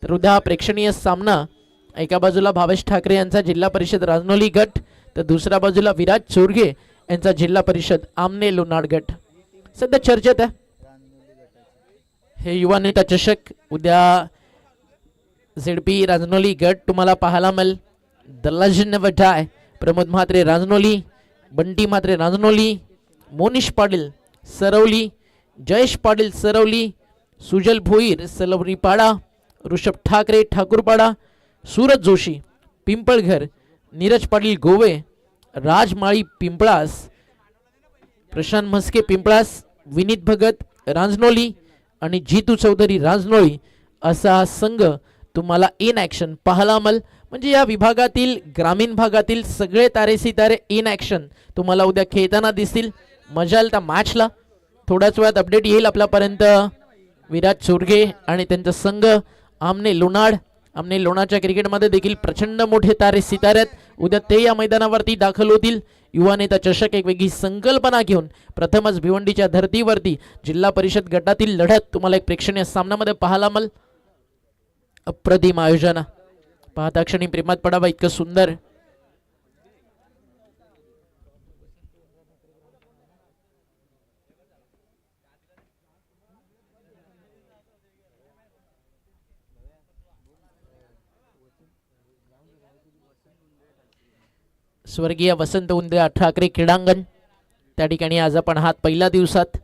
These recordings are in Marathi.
तर उद्या प्रेक्षणीय सामना, एका बाजूला भावेश ठाकरे यांचा जिल्हा परिषद राजनोली गट, तर दुसऱ्या बाजूला विराज चोरगे यांचा जिल्हा परिषद आमने लोणाड गट सध्या चर्चेत आहे. हे युवा नेता चषक उद्या झेडपी राजनोली गट तुम्हाला पाहायला मिळेल. दल्लाजिन वठाय, प्रमोद म्हात्रे राजनोली, बंटी म्हात्रे राजनोली, मोनिश पाटील सरवली, जयेश पाटील सरवली, सुजल भोईर सलवरीपाडा, ऋषभ ठाकरे ठाकूरपाडा, सूरज जोशी पिंपळघर, नीरज पाटील गोवे राजमाळी पिंपळास, प्रशांत म्हस्के पिंपळास, विनीत भगत रांजनोली आणि जीतू चौधरी रांजनोळी असा संघ तुम्हाला इन ॲक्शन पाहायला मिळेल. म्हणजे या विभागातील ग्रामीण भागातील सगळे तारे सितारे इन ॲक्शन तुम्हाला उद्या खेळताना दिसतील. मजा येईल त्या मॅचला. थोड्याच वेळात अपडेट येईल आपल्यापर्यंत. विराज चोरगे आणि त्यांचा संघ आमने लोणाड. आमने लोणाच्या क्रिकेटमध्ये देखील प्रचंड मोठे तारे सितारे आहेत. उद्या ते या मैदानावरती दाखल होतील. युवा नेता चषक एक वेगळी संकल्पना घेऊन प्रथमच भिवंडीच्या धर्तीवरती जिल्हा परिषद गटातील लढत तुम्हाला एक प्रेक्षणीय सामन्यामध्ये पाहायला मिळेल. अप्रतिम आयोजन, पाहता क्षणी प्रेमात पडावा इतकं सुंदर. स्वर्गीय वसंत उंदे ठाकरे क्रीडांगण त्या ठिकाणी आज आपण आहात पहिल्या दिवसात.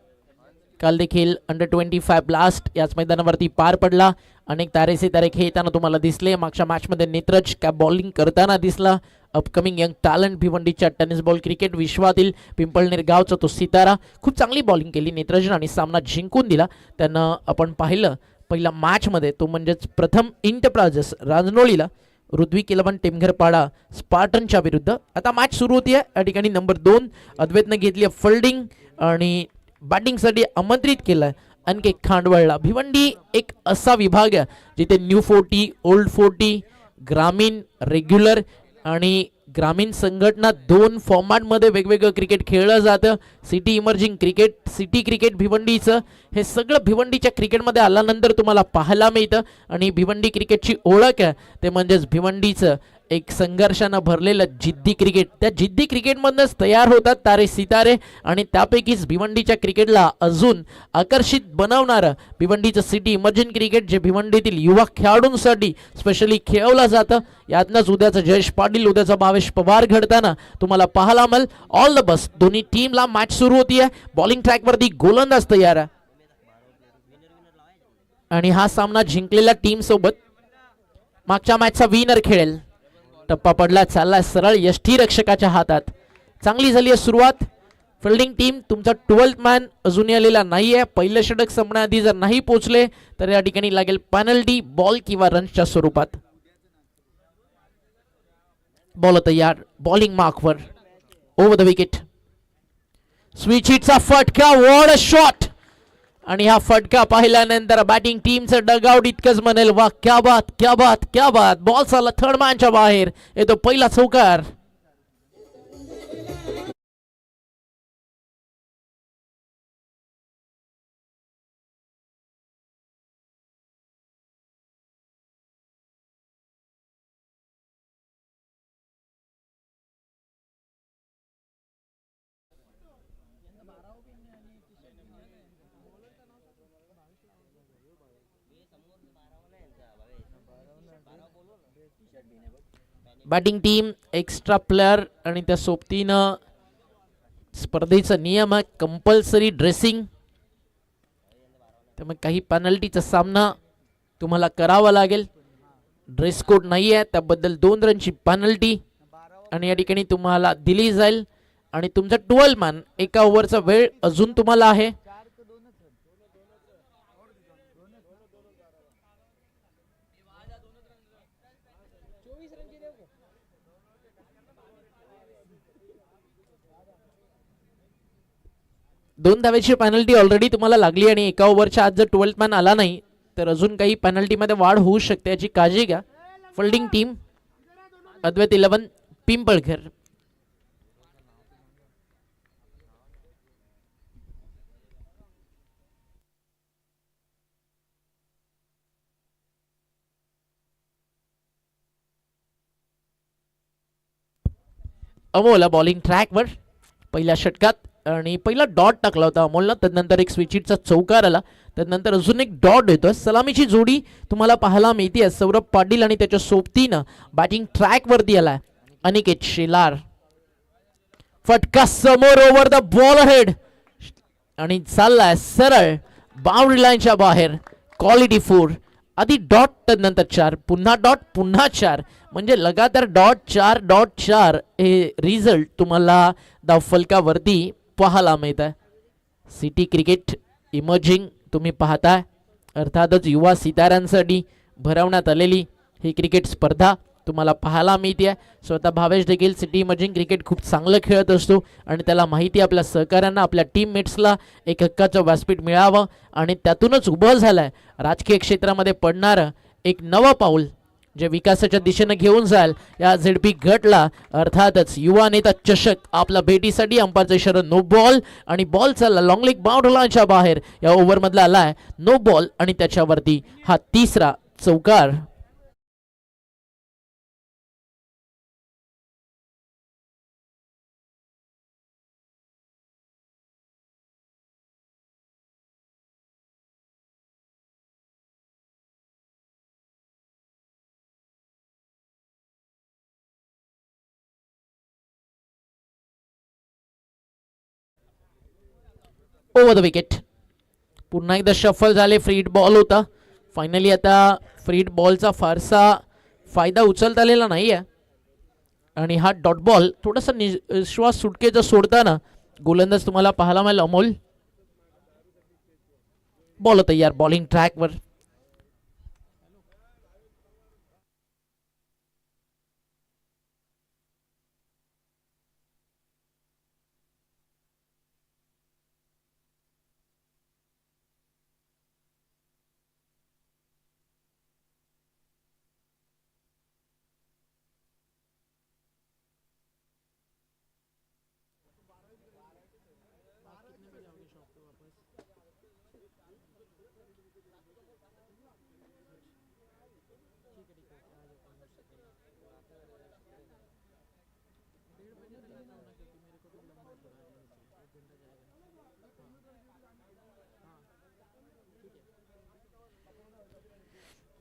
काल देखील अंडर-25 ब्लास्ट याच मैदानावरती पार पडला. अनेक तारे सितारे खेळताना तुम्हाला दिसले. मागच्या मॅचमध्ये नेत्रज कॅप बॉलिंग करताना दिसला. अपकमिंग यंग टॅलेंट भिवंडीच्या टेनिस बॉल क्रिकेट विश्वातील पिंपळनेर गावचा तो सितारा. खूप चांगली बॉलिंग केली नेत्रजन आणि सामना जिंकून दिला. त्यांना आपण पाहिलं पहिल्या मॅचमध्ये, तो म्हणजेच प्रथम इंटरप्राइजेस राजनोळीला ऋत्विक इलेवन टेमघरपाडा स्पार्टनच्या विरुद्ध. आता मॅच सुरू होती आहे. या ठिकाणी नंबर 2 अद्वैतनं घेतली फिल्डिंग आणि बॅटिंगसाठी आमंत्रित केलं आणखी खांडवळला. भिवंडी एक असा विभाग आहे जिथे न्यू 40, ओल्ड 40, ग्रामीण, रेग्युलर आणि ग्रामीण संघटना 2 फॉर्मॅटमध्ये वेगवेगळं क्रिकेट खेळलं जातं. City emerging cricket, city cricket भिवंडीचं हे सगळं भिवंडीच्या क्रिकेटमध्ये आल्यानंतर तुम्हाला पाहायला मिळतं. आणि भिवंडी क्रिकेटची ओळख आहे ते म्हणजेच भिवंडीचं एक संघर्षानं भरलेलं जिद्दी क्रिकेट. त्या जिद्दी क्रिकेटमधूनच तयार होतात तारे सितारे आणि त्यापैकीच भिवंडीच्या क्रिकेटला अजून आकर्षित बनवणारं भिवंडीचं सिटी इमर्जिंग क्रिकेट जे भिवंडीतील युवा खेळाडूंसाठी स्पेशली खेळवलं जातं. यातनंच उद्याचं जयेश पाटील, उद्याचा भावेश पवार घडताना तुम्हाला पाहायला मिळेल. All the best. दोन्ही टीमला मॅच सुरू होती आहे. बॉलिंग ट्रॅकवरती गोलंदाज तयार आहे आणि हा सामना जिंकलेल्या टीम सोबत मागच्या मॅचचा विनर खेळेल. टप्पा पडला, चालला सरळ यष्टीरक्षकाच्या हातात. चांगली झाली आहे सुरुवात. फिल्डिंग टीम तुमचा 12th मॅन अजूनही आलेला नाहीये. पहिलं षटक संपण्याआधी जर नाही पोहोचले तर या ठिकाणी लागेल पेनल्टी, बॉल किंवा रन्सच्या स्वरूपात. बॉल तयार, बॉलिंग मार्कवर, ओव्हर द विकेट. स्विच हिटचा फटका, व्हॉट अ शॉट. आणि हा फटका पाहिल्यानंतर बॅटिंग टीमचं डगआउट इतकंच म्हणेल वा क्या बात क्या बात क्या बात. बॉल चालला थर्ड मॅनच्या बाहेर. येतो पहिला चौकार. बॅटिंग टीम एक्स्ट्रा प्लेयर आणि त्या सोबतीनं स्पर्धेचा नियम आहे कंपल्सरी ड्रेसिंग. त्यामुळे काही पेनल्टीचा सामना तुम्हाला करावा लागेल. ड्रेस कोड नाही आहे त्याबद्दल 2 रनची पेनल्टी आणि या ठिकाणी तुम्हाला दिली जाईल. आणि तुमचा 12 मॅन, एका ओव्हरचा वेळ अजून तुम्हाला आहे. दोन धावेची पेनल्टी ऑलरेडी तुम्हाला लागली आणि एका ओव्हरच्या आज जर 12th मॅन आला नाही तर अजून काही पेनल्टीमध्ये वाढ होऊ शकते याची काळजी घ्या. फिल्डिंग टीम अद्वैत इलेवन पिंपळघर. अमोल बॉलिंग ट्रॅकवर पहिल्या षटकात आणि पहिला डॉट टाकला होता अमोलनं. त्यानंतर एक स्विचिटचा चौकार आला, त्यानंतर अजून एक डॉट येतोय. सलामीची जोडी तुम्हाला पाहायला मिळते. सौरभ पाटील आणि त्याच्या सोबतीनं बॅटिंग ट्रॅकवरती आलाय अनिकेत शेलार. फटका समोर ओव्हर द बॉल हेड आणि चाललाय सरळ बाउंड्री लाईनच्या बाहेर. क्वालिटी 4. आधी डॉट त्यानंतर 4, पुन्हा डॉट, पुन्हा 4, म्हणजे लगातार .4 हे रिझल्ट तुम्हाला धावफलकावरती पाहायला मिळत आहे. सिटी क्रिकेट इमर्जिंग तुम्ही पाहताय. अर्थातच युवा सिताऱ्यांसाठी भरवण्यात आलेली ही क्रिकेट स्पर्धा तुम्हाला पाहायला मिळते. स्वतः भावेश देखील सिटी इमर्जिंग क्रिकेट खूप चांगलं खेळत असतो आणि त्याला माहिती आपल्या सहकाऱ्यांना, आपल्या टीममेट्सला एक हक्काचं व्यासपीठ मिळावं आणि त्यातूनच उभं झालंय राजकीय क्षेत्रामध्ये पडणारं एक नवं पाऊल जे विकासाच्या दिशेनं घेऊन जाईल या झेडपी गटला. अर्थातच युवा नेता चषक आपल्या भेटीसाठी अंपायरचा इशारा नो बॉल आणि बॉल चालला लॉंग लेग बाउंड्री लाईनच्या बाहेर. या ओव्हरमधला आलाय नो बॉल आणि त्याच्यावरती हा तिसरा चौकार. Over the wicket. पुन्हा एकदा शफल झाले. फ्रीड बॉल होता. फायनली आता फ्रीड बॉलचा फारसा फायदा उचलता आलेला नाही आहे आणि हा डॉट बॉल थोडासा निश्वास सुटकेचा सोडताना गोलंदाज तुम्हाला पाहायला मिळेल अमोल. बॉल तयार बॉलिंग ट्रॅकवर.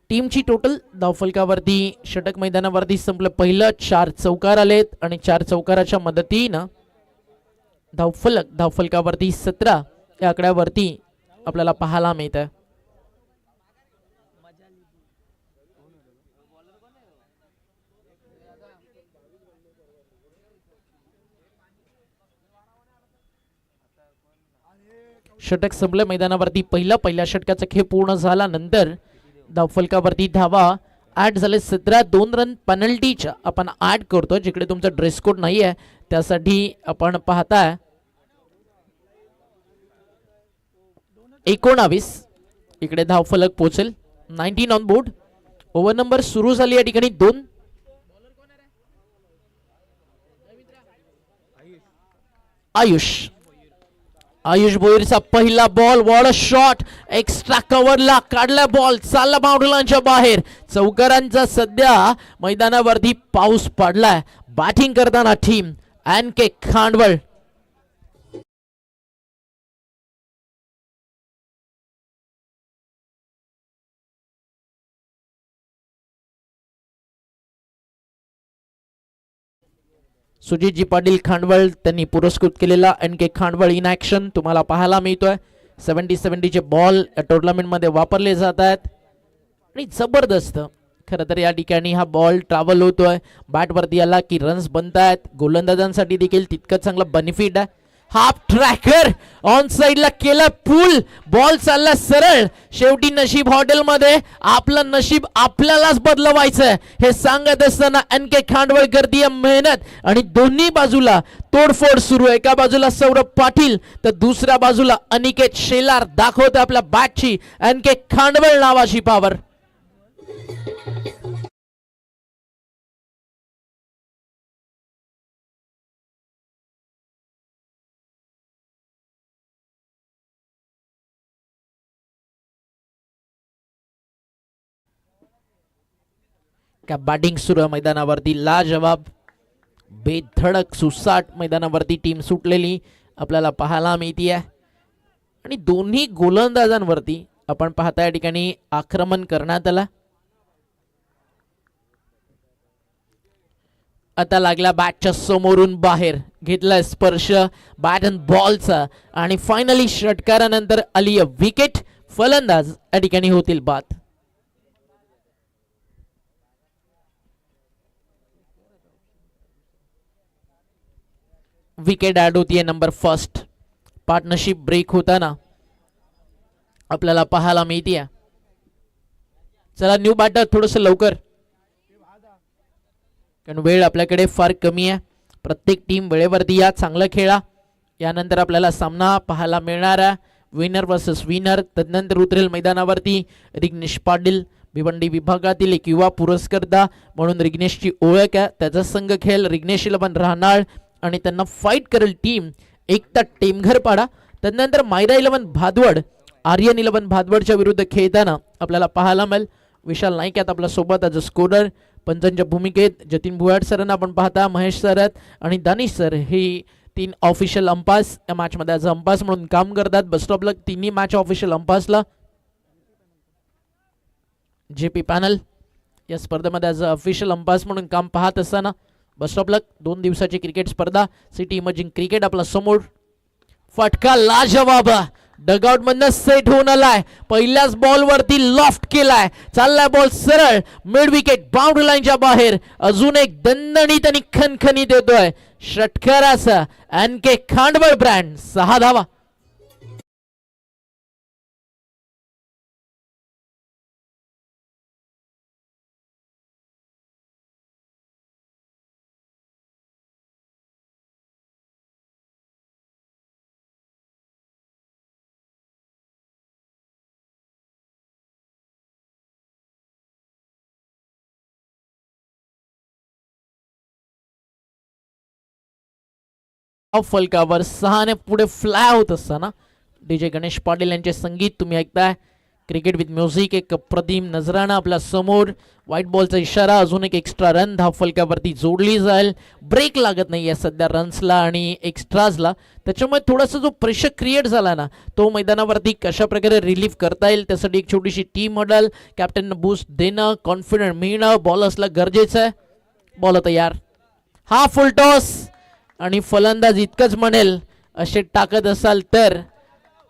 टीमची टोटल धावफलकावरती षटक मैदानावरती संपलं पहिलं. 4 चौकार आलेत आणि 4 चौकाराच्या मदतीनं धावफलकावरती 17 या आकड्यावरती आपल्याला पाहायला मिळत आहे. षटक संपलं मैदानावरती. पहिल्या षटकाचा खेळ पूर्ण झाल्यानंतर धावफलकावरती धावा ऍड झाले 17. 2 रन पेनल्टीच्या आपण ऍड करतो. जिकडे तुमचा ड्रेस कोड नाही आहे त्यासाठी आपण पाहताय 19 इकडे धावफलक पोहोचेल. 19 ऑन बोर्ड. ओव्हर नंबर सुरू झाली या ठिकाणी 2. आयुष भोईरचा पहिला ball. What a shot. Extra कव्हरला काढला बॉल. चालला बाउंड्री लाईनच्या बाहेर. चौकारांचा सध्या मैदानावरती पाऊस पडलाय. बॅटिंग करताना टीम NK खांडवळ. सुजितजी पाटील खांडवळ त्यांनी पुरस्कृत केलेला NK खांडवळ इन ऍक्शन तुम्हाला पाहायला मिळतोय. 70-70 बॉल या टुर्नामेंटमध्ये वापरले जात आहेत आणि जबरदस्त खरं तर या ठिकाणी हा बॉल ट्रॅव्हल होतोय. बॅटवरती आला की रन्स बनतायत. गोलंदाजांसाठी देखील तितकं चांगलं बेनिफिट आहे. हाफ ट्रॅकर ऑन साइडला केला पूल. बॉल चालला सरळ. शेवटी नशीब हॉटेलमध्ये आपलं नशीब आपल्यालाच बदलवायचं हे सांगत असताना NK खांडवळ करतीये मेहनत आणि दोन्ही बाजूला तोडफोड सुरू आहे. एका बाजूला सौरभ पाटील तर दुसऱ्या बाजूला अनिकेत शेलार दाखवते आपल्या बॅटची NK खांडवळ नावाची पॉवर. का बॅटिंग सुरू मैदानावरती लाजवाब बेधडक सुसाट मैदानावरती टीम सुटलेली आपल्याला पाहायला मिळते आहे आणि दोन्ही गोलंदाजांवरती आपण पाहता या ठिकाणी आक्रमण करण्यात आला. आता लागला बॅटच्या समोरून बाहेर, घेतला स्पर्श बॅट अँड बॉलचा आणि फायनली षटकारानंतर आली विकेट. फलंदाज या ठिकाणी होतील बाद. विकेट ऍड होतीये नंबर फर्स्ट. पार्टनरशिप ब्रेक होताना आपल्याला पाहायला मिळते. चला न्यू बॅटर थोडस लवकर, कारण वेळ आपल्याकडे फार कमी आहे. प्रत्येक टीम वेळेवरती या, चांगलं खेळा. यानंतर आपल्याला सामना पाहायला मिळणार आहे विनर वर्सेस विनर. तदनंतर उतरेल मैदानावरती रिग्नेश पाटील, भिवंडी विभागातील एक युवा पुरस्कर्ता म्हणून रिग्नेशची ओळख आहे. त्याचा संघ खेळ रिग्नेश 11 राहणार आणि त्यांना फाईट करेल टीम एकता टेमघरपाडा. त्यानंतर मायरा 11 भादवड आर्यन 11 भादवडच्या विरुद्ध खेळताना आपल्याला पाहायला मिळेल. विशाल नाईक आहेत आपल्या सोबत ॲज अ स्कोरर. पंचांच्या भूमिकेत जतीन भुयाड सरांना आपण पाहता, महेश सर आहेत आणि दानिश सर ही 3 ऑफिशियल अंपायर्स या मॅचमध्ये ॲज अ अंपायर्स म्हणून काम करतात. बसटॉपला तिन्ही मॅच ऑफिशियल अंपायर्सला. JP पॅनल या स्पर्धेमध्ये ॲज अ ऑफिशियल अंपायर्स म्हणून काम पाहत असताना बसटॉपला 2 दिवसाची क्रिकेट स्पर्धा. सिटी इमर्जिंग क्रिकेट आपला समोर. फटका लाजवाब, डगआउट मधनं सेट होऊन आलाय. पहिल्याच बॉल वरती लॉफ्ट केलाय. चाललाय बॉल सरळ मिड विकेट बाउंड्री लाईनच्या बाहेर. अजून एक दणदणीत आणि खणखणीत येतोय षटकाराचा NK खांडवळ ब्रँड. 6 धावा. फलकावर 6 ने पुढे फ्लाय होत असताना DJ गणेश पाटील यांचे संगीत तुम्ही ऐकताय. क्रिकेट विथ म्युझिक एक अप्रतिम नजराणा आपल्या समोर. व्हाईट बॉलचा इशारा, अजून एक एक्स्ट्रा रन धाव फलकावरती जोडली जाईल. ब्रेक लागत नाही आहे सध्या रन्सला आणि एक्स्ट्राजला, त्याच्यामुळे थोडासा जो प्रेशर क्रिएट झाला ना तो मैदानावरती कशा प्रकारे रिलीफ करता येईल त्यासाठी एक छोटीशी टीम मॉडेल, कॅप्टननं बूस्ट देणं, कॉन्फिडंट मिळणं, बॉल असला गरजेचं आहे. बॉल तयार, हा फुल टॉस आणि फलंदाज इतकंच म्हणेल असे टाकत असाल तर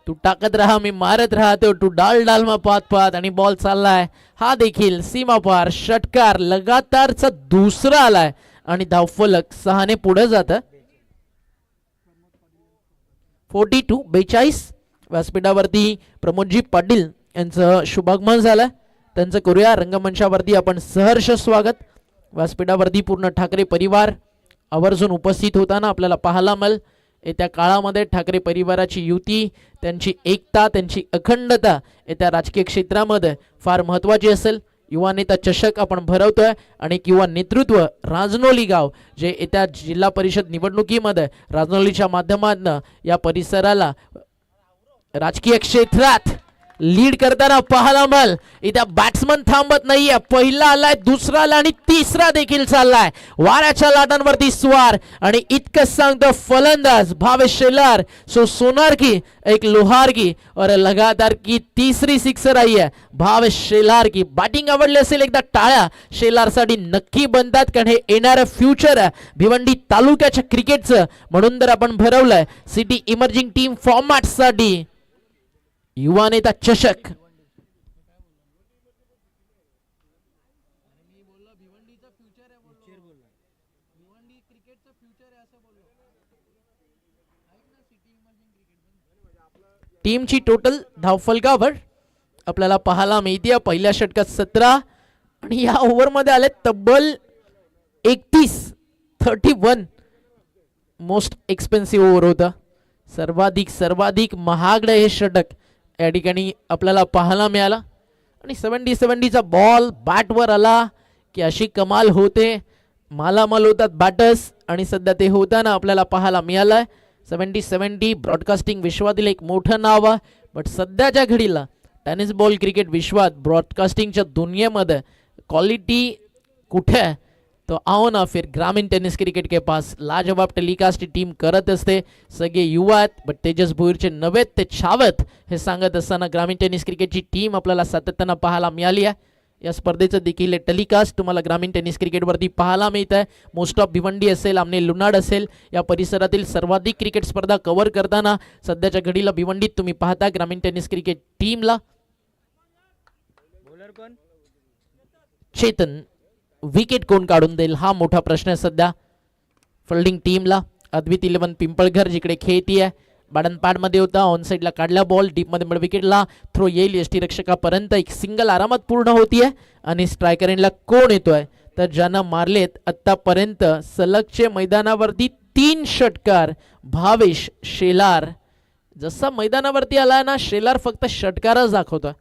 तू टाकत राहा, मी मारत राहतो, तू डाल डाल मा पात पात. आणि बॉल चाललाय हा देखील सीमा पार. षटकार लगातारचा दुसरा आलाय आणि धावफलक 6 ने पुढे जात. 42-42 व्यासपीठावरती प्रमोदजी पाटील यांचं शुभागमन झालं. त्यांचं करूया रंगमंचावरती आपण सहर्ष स्वागत. व्यासपीठावरती पूर्ण ठाकरे परिवार आवर्जून उपस्थित होताना आपल्याला पाहायला मिळेल. येत्या काळामध्ये ठाकरे परिवाराची युती, त्यांची एकता, त्यांची अखंडता येत्या राजकीय क्षेत्रामध्ये फार महत्त्वाची असेल. युवा नेता चषक आपण भरवतोय आणि युवा नेतृत्व राजनोली गाव जे येत्या जिल्हा परिषद निवडणुकीमध्ये राजनोलीच्या माध्यमातून या परिसराला राजकीय क्षेत्रात लीड करताना पाहायला मिळेल. इथे बॅट्समन थांबत नाहीये. पहिला आलाय, दुसरा आला आणि तिसरा देखील चाललाय. वाऱ्याच्या लाटांवरती स्वार आणि इतकंच सांगतो फलंदाज भावेश शेलार. सो सोनार की एक लोहार की और लगातार की तीसरी सिक्सर आई है भावेश शेलार की. बॅटिंग आवडली असेल एकदा टाळ्या शेलारसाठी नक्की बनतात, कारण हे येणारं फ्युचर आहे भिवंडी तालुक्याच्या क्रिकेटचं. म्हणून तर आपण भरवलंय सिटी इमर्जिंग टीम फॉर्मॅटसाठी युवा नेता चषक. टीमची टोटल धावफलकावर आपल्याला पाहायला मिळते पहिल्या षटकात 17 आणि या ओव्हरमध्ये आले तब्बल 31 मोस्ट एक्सपेन्सिव्ह ओव्हर होता. सर्वाधिक महागडं हे षटक या ठिकाणी आपल्याला पाहायला मिळाला. आणि 70-70चा बॉल बॅटवर आला की अशी कमाल होते, मालामाल होतात बॅटर्स आणि सध्या ते होताना आपल्याला पाहायला मिळालंय. 70-70 ब्रॉडकास्टिंग विश्वातील एक मोठं नाव आहे, बट सध्याच्या घडीला टेनिस बॉल क्रिकेट विश्वात ब्रॉडकास्टिंगच्या दुनियेमध्ये क्वालिटी कुठे आहे तो आओ ना फिर ग्रामीण टेनिस क्रिकेट के पास लाजवाब टेलिकास्ट टीम करत असते. सगळे युवा आहेत, बट तेजस भोईरचे नवेत ते छावत हे सांगत असताना ग्रामीण टेनिस क्रिकेटची टीम आपल्याला सातत्यानं पाहायला मिळाली आहे. या स्पर्धेचं देखील टेलिकास्ट तुम्हाला ग्रामीण टेनिस क्रिकेटवरती पाहायला मिळत आहे. मोस्ट ऑफ भिवंडी असेल, आमने लुनाड असेल, या परिसरातील सर्वाधिक क्रिकेट स्पर्धा कव्हर करताना सध्याच्या घडीला भिवंडीत तुम्ही पाहता ग्रामीण टेनिस क्रिकेट टीमला. चेतन विकेट कोण काढून देईल हा मोठा प्रश्न आहे सध्या फिल्डिंग टीमला. अद्वित 11 पिंपळघर जिकडे खेळती आहे, बाडनपाडमध्ये होता, ऑन साईडला काढला बॉल, डीपमध्ये मिड विकेटला थ्रो येईल यष्टीरक्षकापर्यंत. एक सिंगल आरामात पूर्ण होतीये आणि स्ट्रायकर एंडला कोण येतोय तर ज्यांना मारलेत आतापर्यंत सलगचे मैदानावरती 3 षटकार भावेश शेलार. जसा मैदानावरती आला ना शेलार फक्त षटकारच दाखवतोय.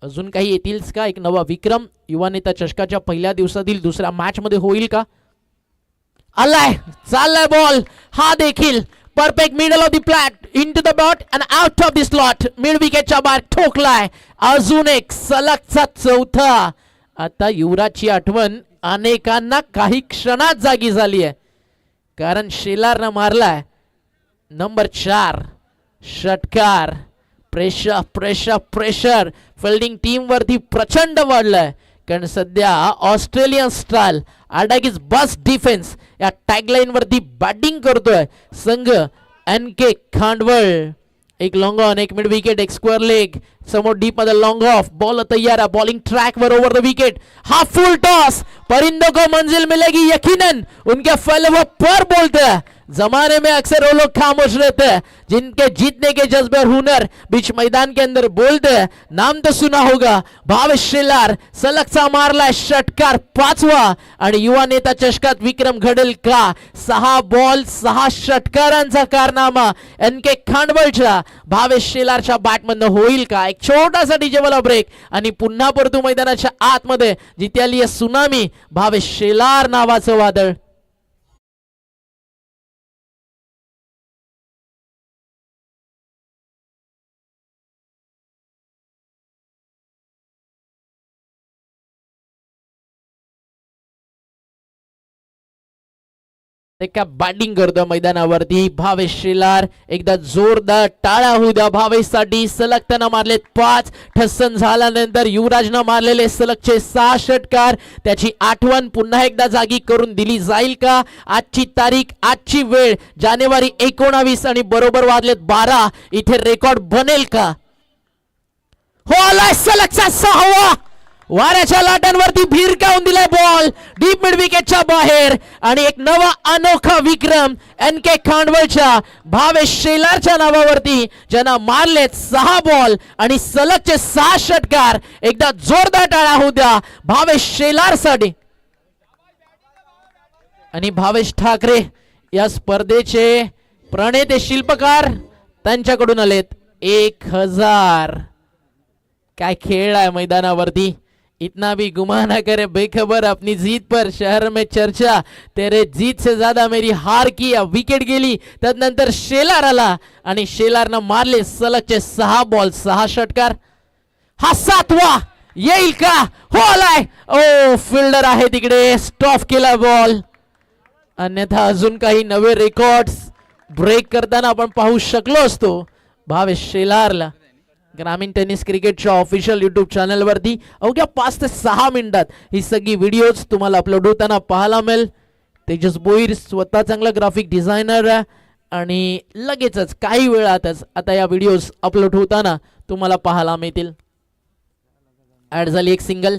अजून काही येतीलच का? एक नवा विक्रम युवा नेता चषकाच्या पहिल्या दिवसातील दुसऱ्या मॅच मध्ये होईल का? आलाय, चाललाय बॉल, हा देखील perfect middle of the flat into the bat and out of the slot. Mid विकेटच्या बाहेर ठोकलाय. अजून एक सलगचा चौथा. आता युवराजची आठवण अनेकांना काही क्षणात जागी झाली आहे, कारण शेलारनं मारलाय नंबर 4 षटकार. Pressure pressure pressure fielding team वरती प्रचंड वाढलंय, कारण सध्या ऑस्ट्रेलियन स्टाईल आडागीज बस डिफेन्स या टॅगलाईन वरती बॅटिंग करतोय संघ NK खांडवळ. एक लॉंग ऑन, एक मिड विकेट, एक स्क्वेअर लेग, समोर डीप मध्ये लॉंग ऑफ, बॉल तैयार है, bowling track were over the wicket, हा फुल टॉस. परिंदों को मंजिल मिलेगी यकीनन, उनके फैलवे पर बोलते हैं. जमाने में अक्सर वो लोग खामोश रहते हैं जिनके जीतने के जज्बे और हुनर बीच मैदान के अंदर बोलते हैं. नाम तो सुना होगा, भावेश शेलार सलगचा मारलाय षटकार 5वा आणि युवा नेता चषकात विक्रम घडेल का? 6 बॉल 6 षटकारांचा कारनामा NK खांडवळच्या भावेश शेलारच्या बॅटमधनं होईल का? एक छोटासा डीजेवाला ब्रेक आणि पुन्हा परतू मैदानाच्या आतमध्ये जिथे आली आहे सुनामी, भावेश शेलार नावाचं वादळ. एका बॅटिंग करतो मैदानावरती भावेश शेलार. एकदा जोरदार टाळा होऊ द्या भावेशसाठी. सलगताना मारलेत 5, ठस्सन झाल्यानंतर युवराजनं मारलेले सलगचे 6 षटकार. त्याची आठवण पुन्हा एकदा जागी करून दिली जाईल का? आजची तारीख, आजची वेळ जानेवारी 19 आणि बरोबर वाजलेत 12. इथे रेकॉर्ड बनेल का? हो, आलाय सलगचा 6वा. वाऱ्याच्या लाटांवरती भिरकावून दिलाय बॉल डीप मिड विकेटच्या बाहेर आणि एक नवा अनोखा विक्रम NK खांडवळच्या भावेश शेलारच्या नावावरती, ज्यांना मारलेत 6 बॉल आणि सलगचे 6 षटकार. एकदा जोरदार टाळा होऊ द्या भावेश शेलार साठी. आणि भावेश ठाकरे या स्पर्धेचे प्रणेते शिल्पकार त्यांच्याकडून आलेत 1000. काय खेळ आहे मैदानावरती. इतना भी गुमा ना करे बेखबर अपनी जीत पर, शहर में चर्चा तेरे जीत से ज्यादा मेरी हार की. विकेट गेली, त्यानंतर शेलार आला आणि शेलारनं मारले सलगचे 6 बॉल 6 षटकार. हा 7वा येईल का? हो, आलाय. ओ, फिल्डर आहे तिकडे, स्टॉप केला बॉल. अन्यथा अजून काही नवे रेकॉर्ड्स ब्रेक करताना आपण पाहू शकलो असतो भावेश शेलारला. ग्रामीण टेनिस क्रिकेटच्या ऑफिशियल यूट्यूब चॅनलवरती अवघ्या 5 ते 6 मिनिटात ही सगळी व्हिडिओज तुम्हाला अपलोड होताना पाहायला मिळेल. तेजस भोईर स्वतः चांगला ग्राफिक डिझायनर आहे आणि लगेचच काही वेळातच आता या व्हिडिओज अपलोड होताना तुम्हाला पाहायला मिळतील. ऍड झाली एक सिंगल.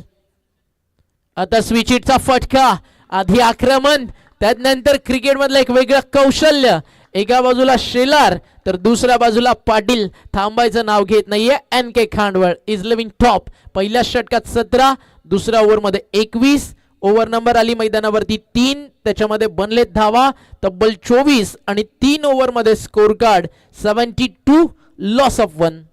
आता स्विच हिटचा फटका, आधी आक्रमण, त्यानंतर क्रिकेट मधलं एक वेगळं कौशल्य. एका बाजूला शेलार तर दुसऱ्या बाजूला पाटील. थांबायचं नाव घेत नाहीये NK खांडवळ इज लिव्हिंग टॉप. पहिल्या षटकात 17, दुसऱ्या ओव्हरमध्ये 21. ओव्हर नंबर आली मैदानावरती 3, त्याच्यामध्ये बनलेत धावा तब्बल 24 आणि 3 ओव्हरमध्ये स्कोर कार्ड 72, लॉस ऑफ 1.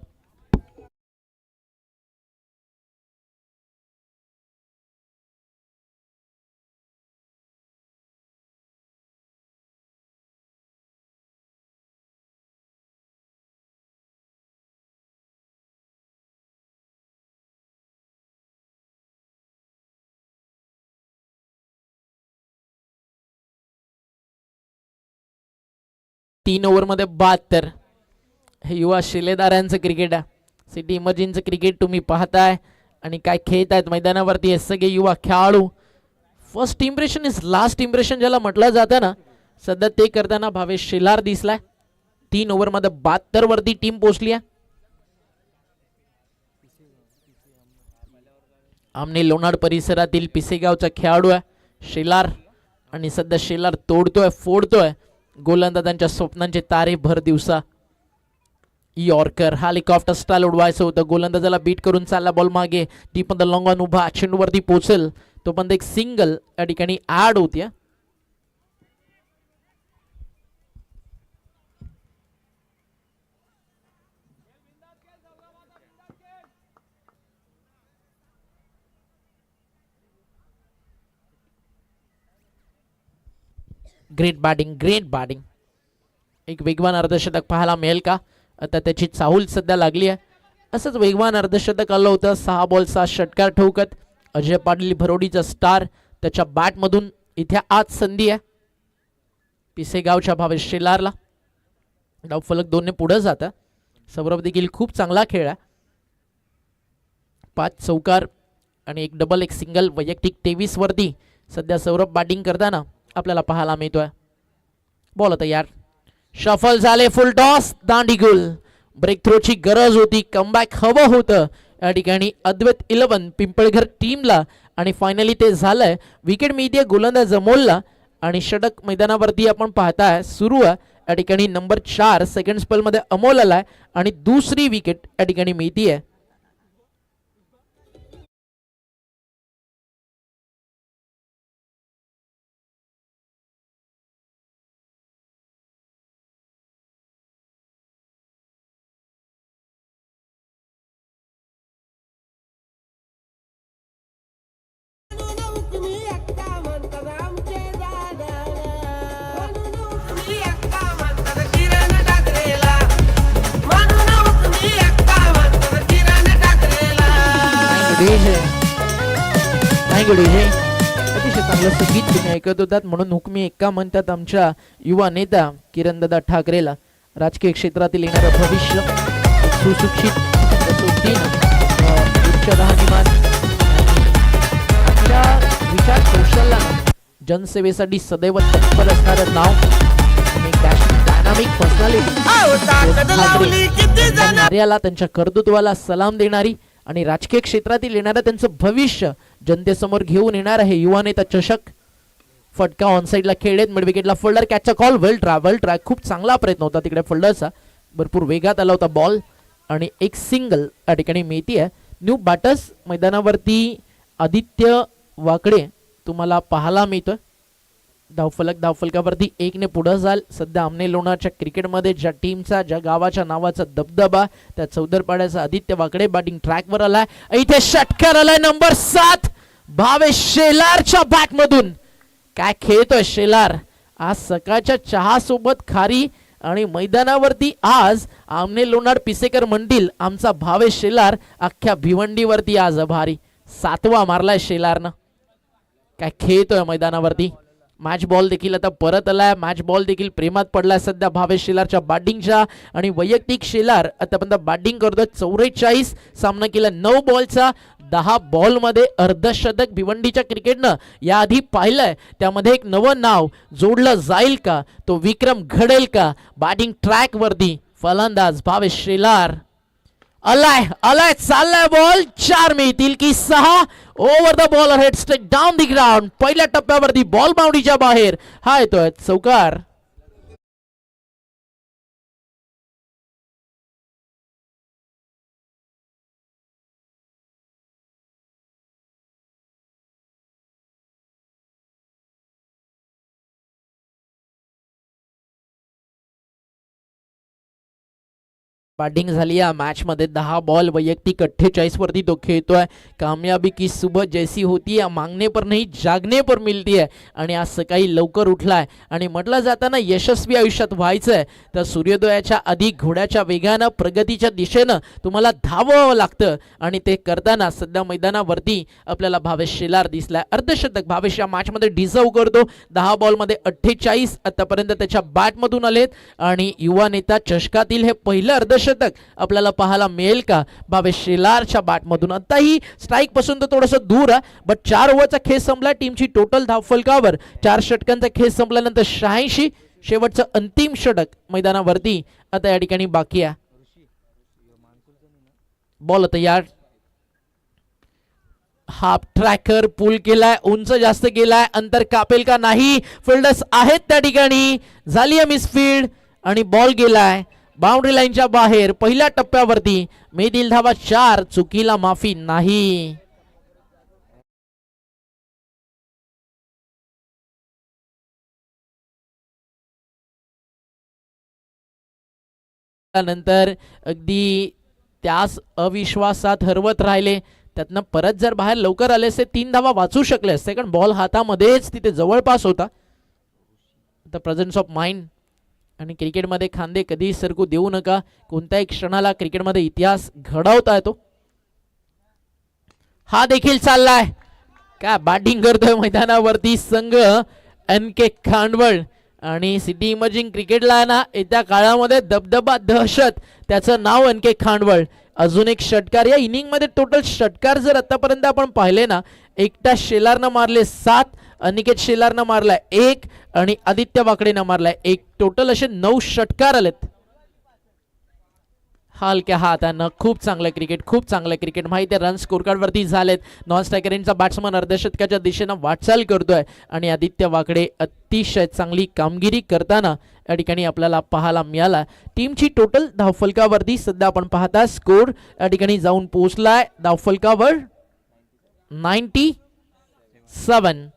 3 ओव्हरमध्ये 72. हे युवा शिलेदारांचं क्रिकेट आहे. सिटी इमर्जिंगचं क्रिकेट तुम्ही पाहताय आणि काय खेळत आहेत मैदानावरती हे सगळे युवा खेळाडू. First impression is last impression ज्याला म्हटलं जातं ना, सध्या ते करताना भावेश शेलार दिसलाय. 3 ओव्हरमध्ये 72 वरती टीम पोहोचली आहे. आमने लोणाड परिसरातील पिसेगावचा खेळाडू आहे शेलार आणि सध्या शेलार तोडतोय फोडतोय गोलंदाजांच्या स्वप्नांचे तारे भर दिवसा. यॉर्कर हेलिकॉप्टर स्टाईल उडवायचं होतं. गोलंदाजाला बीट करून चालला बॉल मागे टीप द लॉंग ऑन उभा चेंडूवरती पोहोचेल तो पण एक सिंगल या ठिकाणी ऍड होती. Great batting. एक वेगवान अर्धशतक पाहायला मिळेल का? आता त्याची चाहूल सध्या लागली आहे. असंच वेगवान अर्धशतक आलं होतं. 6 बॉलचा षटकार ठोकत अजय पाटील भरोडीचा स्टार त्याच्या बॅटमधून इथे आज संधी आहे पिसेगावच्या भावेश शेलारला. डावफलक 2 ने पुढे जातं. सौरभ देखील खूप चांगला खेळ आहे. 5 चौकार आणि एक डबल एक सिंगल वैयक्तिक 23 वरती सध्या सौरभ बॅटिंग करताना आपल्याला पाहायला मिळतोय. बॉल आता यार शफल झाले फुल टॉस दांडी गुल. ब्रेक थ्रोची गरज होती. कमबॅक हवं होतं या ठिकाणी अद्वैत 11 पिंपळघर टीमला आणि फायनली ते झालंय. विकेट मिळते गोलंदाज अमोलला आणि षटक मैदानावरती आपण पाहताय सुरू आहे या ठिकाणी. नंबर 4 सेकंड स्पेल मध्ये अमोल आलाय आणि दुसरी विकेट या ठिकाणी मिळतीये. अतिशय चांगलं संगीत तुम्ही ऐकत होतात म्हणून हुकमी एक्का म्हणतात आमच्या युवा नेता किरणदादा ठाकरेला. राजकीय क्षेत्रातील येणारं भविष्य सुशिक्षित उच्च राहणीमान आपल्या विचार कौशल्यानं जनसेवेसाठी सदैव तत्पर असणारं नाव डायनामिक पर्सनॅलिटी कार्याला त्यांच्या कर्तृत्वाला सलाम देणारी आणि राजकीय क्षेत्रातील येणारं त्यांचं भविष्य जनतेसमोर घेऊन येणार आहे युवा नेता चषक. फटका ऑन साइडला खेळलेत मिड विकेटला फोल्डर कॅचचा कॉल वेल ट्रॅक खूप चांगला प्रयत्न होता तिकडे फोल्डरचा. भरपूर वेगात आला होता बॉल आणि एक सिंगल या ठिकाणी मिळती आहे. न्यू बॅटर्स मैदानावरती आदित्य वाकडे तुम्हाला पाहायला मिळतोय. धावफलकावरती 1 ने पुढे जाल. सध्या आमने लोणारच्या क्रिकेटमध्ये ज्या टीमचा ज्या गावाच्या नावाचा दबदबा त्या चौदरपाड्याचा आदित्य वाकडे बॅटिंग ट्रॅकवर आलाय. इथे षटकार आलाय नंबर 7 भावेश शेलारच्या बॅटमधून. काय खेळतोय शेलार आज सकाळच्या चहा सोबत खारी आणि मैदानावरती आज आमने लोणार पिसेकर म्हणतील आमचा भावेश शेलार अख्ख्या भिवंडीवरती आज भारी 7वा मारलाय शेलारनं. काय खेळतोय मैदानावरती. मॅच बॉल देखील आता परत आलाय. मॅच बॉल देखील प्रेमात पडलाय सध्या भावेश शेलारच्या बॅटिंगच्या आणि वैयक्तिक शेलार आतापर्यंत बॅटिंग करतोय. 44 सामना केला 9 बॉलचा 10 बॉलमध्ये अर्धशतक. भिवंडीच्या क्रिकेटनं याआधी पाहिलंय त्यामध्ये एक नवं नाव जोडलं जाईल का? तो विक्रम घडेल का? बॅटिंग ट्रॅक वरती फलंदाज भावेश शेलार आलाय चाललाय बॉल. 4 मिळतील की 6 over the bowler head straight down the ground. पहिल्या टप्प्यावरती बॉल बाउंड्रीच्या बाहेर. हा येतोय चौकार. बॅटिंग झाली या मॅच मध्ये 10 बॉल वैयक्तिक 48 वरती तो खेळतोय. कामयाबी की सुबह जैसी होती है, मांगने पर नहीं जागने पर मिलती है. आणि आज सकाळी लवकर उठलाय आणि म्हटलं जाताना यशस्वी आयुष्यात व्हायचंय तर सूर्योदयाच्या आधी घोड्याच्या वेगानं प्रगतीच्या दिशेनं तुम्हाला धावावं लागतं आणि ते करताना सध्या मैदानावरती आपल्याला भावेश शेलार दिसलाय. अर्धशतक भावेश या मॅच मध्ये डिझर्व करतो. 10 बॉल मध्ये 48 आतापर्यंत त्याच्या बॅट मधून आलेत आणि युवा नेता चषकातील हे पहिलं अर्धशतक आपल्याला पाहायला मिळेल का भावेश शेलारच्या बॅट मधून. आताही स्ट्राईक पासून तर थोडंसं दूर आहे, बट 4 ओव्हरचा खेळ संपला. टीमची टोटल धावफलकावर 4 षटकांचा खेळ संपल्यानंतर 86. शेवटचं अंतिम षटक मैदानावरती आता या ठिकाणी बाकी आहे. बॉल तयार. हाफ ट्रॅकर पुल केलाय, उंच जास्त केलाय, अंतर कापेल का नाही. फिल्डर्स आहेत त्या ठिकाणी. झाली आहे मिसफील्ड आणि बॉल गेलाय बाउंड्री लाईनच्या बाहेर. पहिल्या टप्प्यावरती मेदिल धावा 4, चुकीला माफी नाही. नंतर अगदी त्यास अविश्वासात हरवत राहिले. त्यातनं परत जर बाहेर लवकर आले असते 3 धावा वाचू शकले असते, कारण बॉल हातामध्येच तिथे जवळपास होता. द प्रेझेन्स ऑफ माइंड आणि क्रिकेटमध्ये खांदे कधी सरकू देऊ नका. कोणत्याही क्षणाला क्रिकेटमध्ये इतिहास घडवता येतो. हा देखील चाललाय. काय बॅटिंग करतोय मैदानावरती संघ NK खांडवळ. आणि सिटी इमर्जिंग क्रिकेटला ना येत्या काळामध्ये दबदबा दहशत त्याचं नाव NK खांडवळ. अजून एक षटकार या इनिंग मध्ये. टोटल षटकार जर आतापर्यंत आपण पाहिले ना, एकटा शेलारनं मारले 7, अनिकेत शेलारनं मारलाय 1 आणि आदित्य वाकडेनं मारलाय 1. टोटल असे 9 षटकार आलेत. हलक्या हातानं खूप चांगलं क्रिकेट, खूप चांगलं क्रिकेट. माहिती आहे रन स्कोर कार्ड वरती झालेत. नॉन स्ट्रायकरचा बॅट्समन अर्धशतकाच्या दिशेनं वाटचाल करतोय आणि आदित्य वाकडे अतिशय चांगली कामगिरी करताना या ठिकाणी आपल्याला पाहायला मिळाला. टीमची टोटल धावफलकावरती सध्या आपण पाहता स्कोर या ठिकाणी जाऊन पोहोचलाय धावफलकावर 97.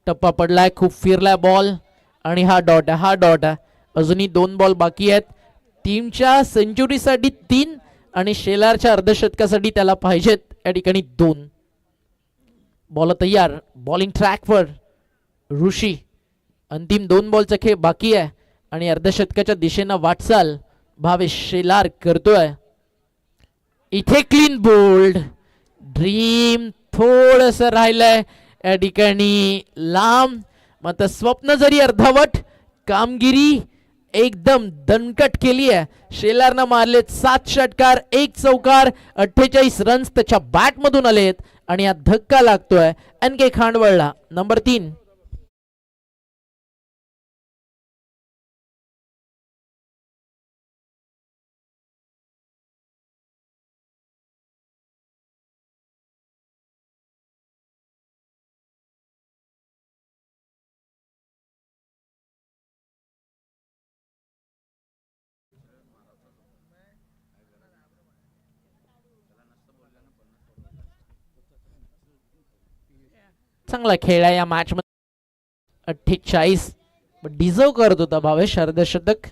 टप्पा पडलाय, खूप फिरलाय बॉल आणि हा डॉट आहे, हा डॉट आहे. अजूनही 2 बॉल बाकी आहेत. टीमच्या सेंचुरीसाठी 3 आणि शेलारच्या अर्धशतकासाठी त्याला पाहिजेत या ठिकाणी 2. बॉल तयार. बॉलिंग ट्रॅकवर ऋषी. अंतिम 2 बॉलचा खेळ बाकी आहे आणि अर्धशतकाच्या दिशेनं वाटचाल भावेश शेलार करतोय. इथे क्लीन बोल्ड. ड्रीम थोडस राहिलंय या ठिकाणी लांब. मात्र स्वप्न जरी अर्धवट, कामगिरी एकदम दणकट केली आहे. शेलारनं मारलेत 7 षटकार, 1 चौकार, 48 रन्स त्याच्या बॅट मधून आलेत आणि हा धक्का लागतोय NK खांडवळला. नंबर 3. चांगला खेळ आहे या मॅच मध्ये. 48 डिझर्व करत होता भावेश अर्धशतक.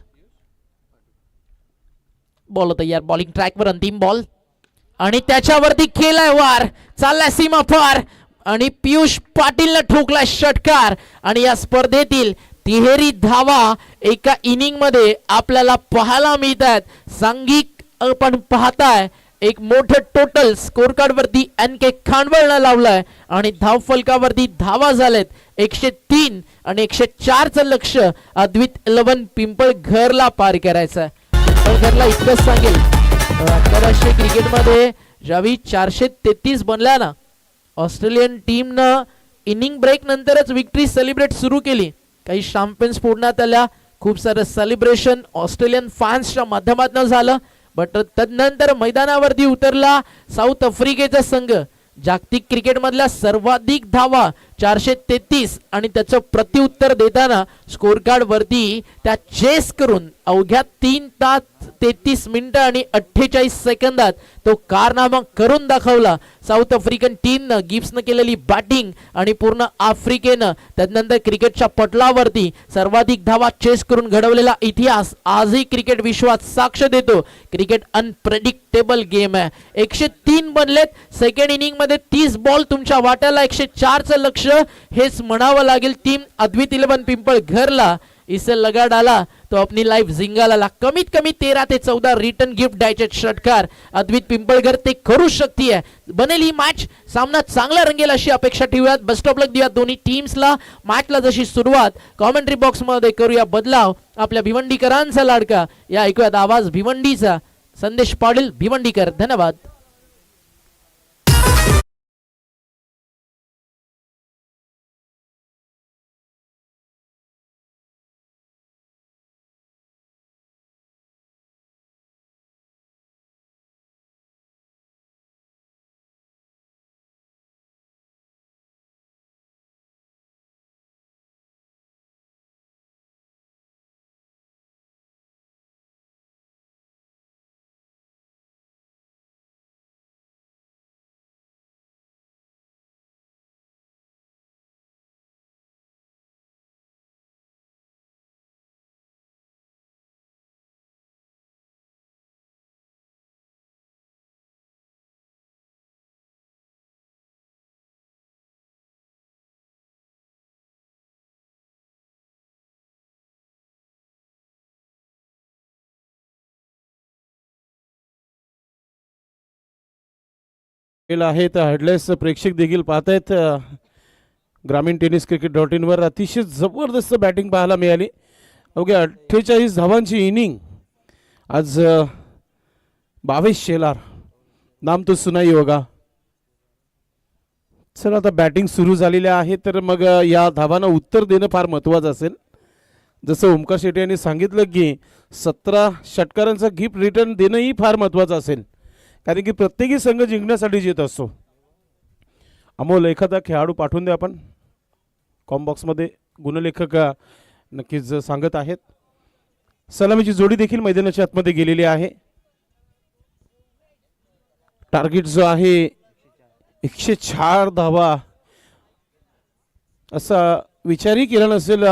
बॉल तयार. बॉलिंग ट्रॅकवर अंतिम बॉल आणि त्याच्यावरती केलाय वार. चाललाय सीमा पार आणि पियुष पाटीलनं ठोकलाय षटकार. आणि या स्पर्धेतील 13 धावा एका इनिंग मध्ये आपल्याला पाहायला मिळतात. सांघिक आपण पाहताय एक मोठं टोटल स्कोर कार्ड वरती NK खांडवळनं लावलंय आणि धावफलकावरती धावा झालेत 103 आणि 104चं लक्ष अद्वित 11 पिंपळ घरला पार करायचं. घरला इतकंच सांगेल, आंतरराष्ट्रीय क्रिकेटमध्ये ज्यावेळी 433 बनल्या ना, ऑस्ट्रेलियन टीमनं इनिंग ब्रेक नंतरच विक्ट्री सेलिब्रेट सुरू केली. काही शॅम्पियन्स फोडण्यात आल्या, खूप सारं सेलिब्रेशन ऑस्ट्रेलियन फॅन्सच्या माध्यमातून झालं. बट तदनंतर मैदानावरती उतरला साऊथ आफ्रिकेचा संघ. जागतिक क्रिकेटमधल्या सर्वाधिक धावा 433 आणि त्याचं प्रत्युत्तर देताना स्कोर कार्ड वरती त्या चेस करून अवघ्या 3 तास 33 मिनिटं आणि 48 सेकंदात तो कारनामा करून दाखवला साऊथ आफ्रिकन टीमनं. गिब्सनं केलेली बॅटिंग आणि पूर्ण आफ्रिकेनं त्यानंतर क्रिकेटच्या पटलावरती सर्वाधिक धावा चेस करून घडवलेला इतिहास आजही क्रिकेट विश्वात साक्ष देतो. क्रिकेट अनप्रेडिक्टेबल गेम आहे. 103 बनलेत सेकंड इनिंग मध्ये. 30 बॉल तुमच्या वाट्याला, 104चं लक्ष हेच म्हणावं लागेल. टीम अद्वित 11 पिंपळ घरला इसे लगा डाला तो अपनी लाइफ जिंगाला. कमीत कमी 13 ते 14 रिटर्न गिफ्ट द्यायचे षटकार अद्वित पिंपळघर ते करू शकतीये. बनेल ही मॅच, सामना चांगला रंगेल अशी अपेक्षा ठेवूयात. बेस्ट ऑफ लक देऊयात दोन्ही टीम्सला. मॅचला जशी सुरुवात कॉमेंट्री बॉक्स मध्ये करूया बदलाव. आपल्या भिवंडीकरांचा लाडका या ऐकूयात आवाज भिवंडीचा. संदेश पाटील भिवंडीकर. धन्यवाद. आहेत हेडलाईन्स प्रेक्षक देखील पाहत आहेत. ग्रामीण टेनिस cricket.in वर अतिशय जबरदस्त बॅटिंग पाहायला मिळाली. अवघ्या 48 धावांची इनिंग. आज 22 शेलार नाम तो सुनाई होगा. चला आता बॅटिंग सुरू झालेली आहे तर मग या धावांना उत्तर देणं फार महत्त्वाचं असेल. जसं ओमकार शेट्टी यांनी सांगितलं की 17 षटकारांचा गिफ्ट रिटर्न देणंही फार महत्त्वाचं असेल, कारण की प्रत्येकी संघ जिंकण्यासाठी येत असतो. अमोल एखादा खेळाडू पाठवून द्या आपण कॉम बॉक्समध्ये. गुणलेखक नक्कीच सांगत आहेत. सलामीची जोडी देखील मैदानाच्या आतमध्ये गेलेली आहे. टार्गेट जो आहे 104 धावा. असा विचारही केला नसेल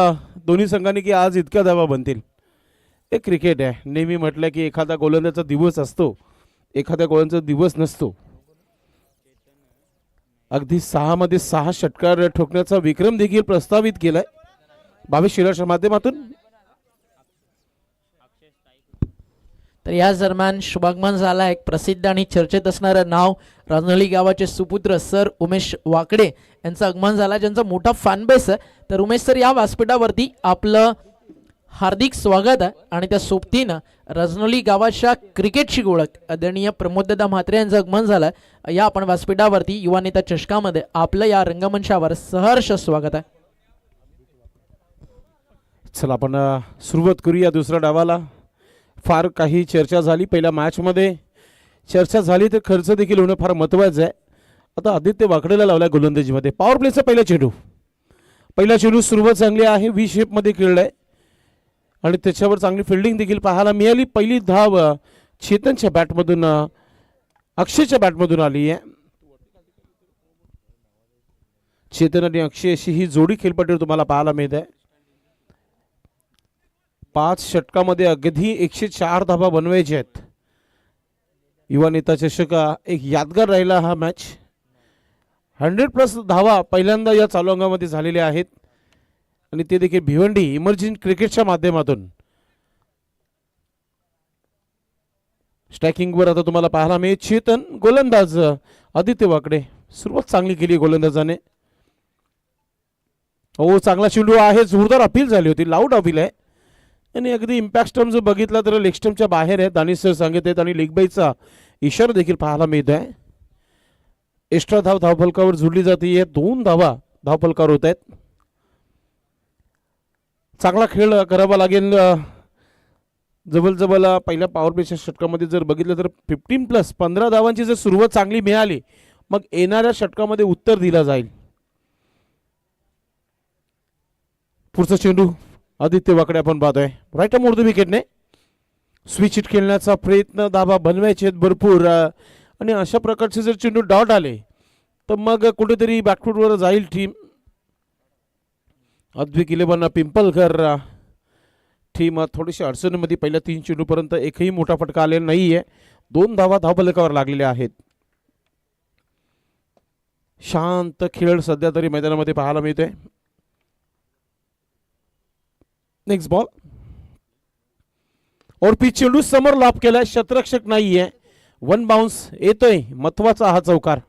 दोन्ही संघांनी की आज इतक्या धावा बनतील. हे क्रिकेट आहे. नेहमी म्हटलं की एखादा गोलंदाजाचा दिवस असतो, एखाद्या गोलांचा दिवस नसतो. अगदी 6 मध्ये 6 षटकार ठोकण्याचा विक्रम देखील प्रस्तावित केलाय 22 शेलारच्या माध्यमातून. तर या दरम्यान शुभागमन झाला एक प्रसिद्ध आणि चर्चेत असणारं नाव राजनहळ्ली गावाचे सुपुत्र सर उमेश वाकडे यांचं आगमन झाला, ज्यांचा मोठा फॅन बेस आहे. तर उमेश सर या व्यासपीठावरती आपलं हार्दिक स्वागत आहे. आणि त्या सोबतीनं राजनहळ्ली गावाच्या क्रिकेटची ओळख आदरणीय प्रमोददादा म्हात्रे यांचं आगमन झालं. या आपण व्यासपीठावरती युवा नेता चषकामध्ये आपलं या रंगमंचावर सहर्ष स्वागत आहे. चला आपण सुरुवात करूया दुसऱ्या डावाला. फार काही चर्चा झाली पहिल्या मॅचमध्ये. चर्चा झाली तर खर्च देखील होणं फार महत्त्वाचं आहे. आता आदित्य वाकडेला लावला गोलंदाजीमध्ये. पॉवर प्लेचा पहिला चेंडू सुरुवात चांगली आहे. व्ही शेपमध्ये खेळलाय आणि त्याच्यावर चांगली फिल्डिंग देखील पाहायला मिळाली. पहिली धाव चेतनच्या बॅटमधून अक्षयच्या बॅटमधून आली आहे. चेतन आणि अक्षय अशी ही जोडी खेळपट्टीवर तुम्हाला पाहायला मिळत आहे. 5 षटकामध्ये अगदी 104 धावा बनवायचे आहेत. युवा नेता चषक एक यादगार राहिला हा मॅच. 100+ धावा पहिल्यांदा या चालू अंगामध्ये झालेल्या आहेत आणि ते देखील भिवंडी इमर्जिंग क्रिकेटच्या माध्यमातून. स्ट्रायकिंगवर आता तुम्हाला पाहायला मिळेल चेतन. गोलंदाज आदित्य वाकडे. सुरुवात चांगली केली गोलंदाजाने. हो चांगला चेंडू आहे. जोरदार अपील झाली होती. लाऊड अपील आहे आणि अगदी इम्पॅक्ट स्टम्प जर बघितला तर लेग स्टम्पच्या बाहेर आहे. दानिश सर सांगत आहेत आणि लेग बाईचा इशारा देखील पाहायला मिळत आहे. एक्स्ट्रा धाव धावफलकावर जोडली जाते. 2 धावा धावफलकावर होत आहेत. चांगला खेळ करावा लागेल. जवळ पहिल्या पॉवर प्लेच्या षटकामध्ये जर बघितलं तर 15+ 15 धावांची जर सुरुवात चांगली मिळाली मग येणाऱ्या षटकामध्ये उत्तर दिला जाईल. पुढचा चेंडू आदित्य वाकडे आपण पाहतोय राईट आर्म उर्दू विकेटने स्विच हिट खेळण्याचा प्रयत्न, धाबा बनवायचे आहेत भरपूर आणि अशा प्रकारचे जर चेंडू डॉट आले तर मग कुठेतरी बॅकफूटवर जाईल टीम. अद्विक 11 पिंपलकर टीम थोडीशी अडचणीमध्ये पहिल्या 3 चेंडूपर्यंत एकही मोठा फटका आलेला नाहीये. 2 धावा धावफलकावर लागलेल्या आहेत. शांत खेळ सध्या तरी मैदानामध्ये पाहायला मिळतोय. नेक्स्ट बॉल और पी चेंडू समोर लॉप केलाय, शतरक्षक नाहीये. 1 बाउन्स येतोय, महत्वाचा हा चौकार.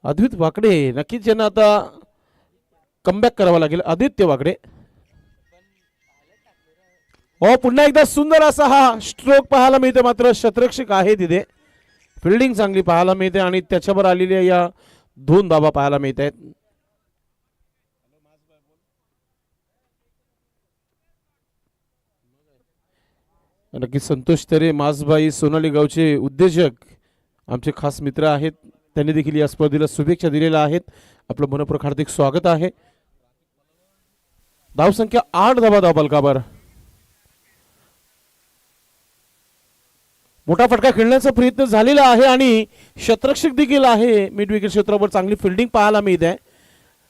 अद्वित वाकडे नक्कीच यांना आता कमबॅक करावा लागेल. आदित्य वाकडे हो, पुन्हा एकदा सुंदर असा हा स्ट्रोक पाहायला मिळते. मात्र शतरक्षक आहे तिथे. फिल्डिंग चांगली पाहायला मिळते आणि त्याच्यावर आलेल्या या 2 धावा पाहायला मिळत आहेत. नक्की संतोष तरे, मासभाई, सोनाली गावचे उद्योजक आमचे खास मित्र आहेत. त्यांनी देखील या स्पर्धेला शुभेच्छा दिलेल्या आहेत. आपलं मनपूर्वक हार्दिक स्वागत आहे. धावसंख्या 8 धावा धावफलकावर. मोठा फटका खेळण्याचा प्रयत्न झालेला आहे आणि शतरक्षक देखील आहे. मिड विकेट क्षेत्रावर चांगली फिल्डिंग पाहायला मिळत आहे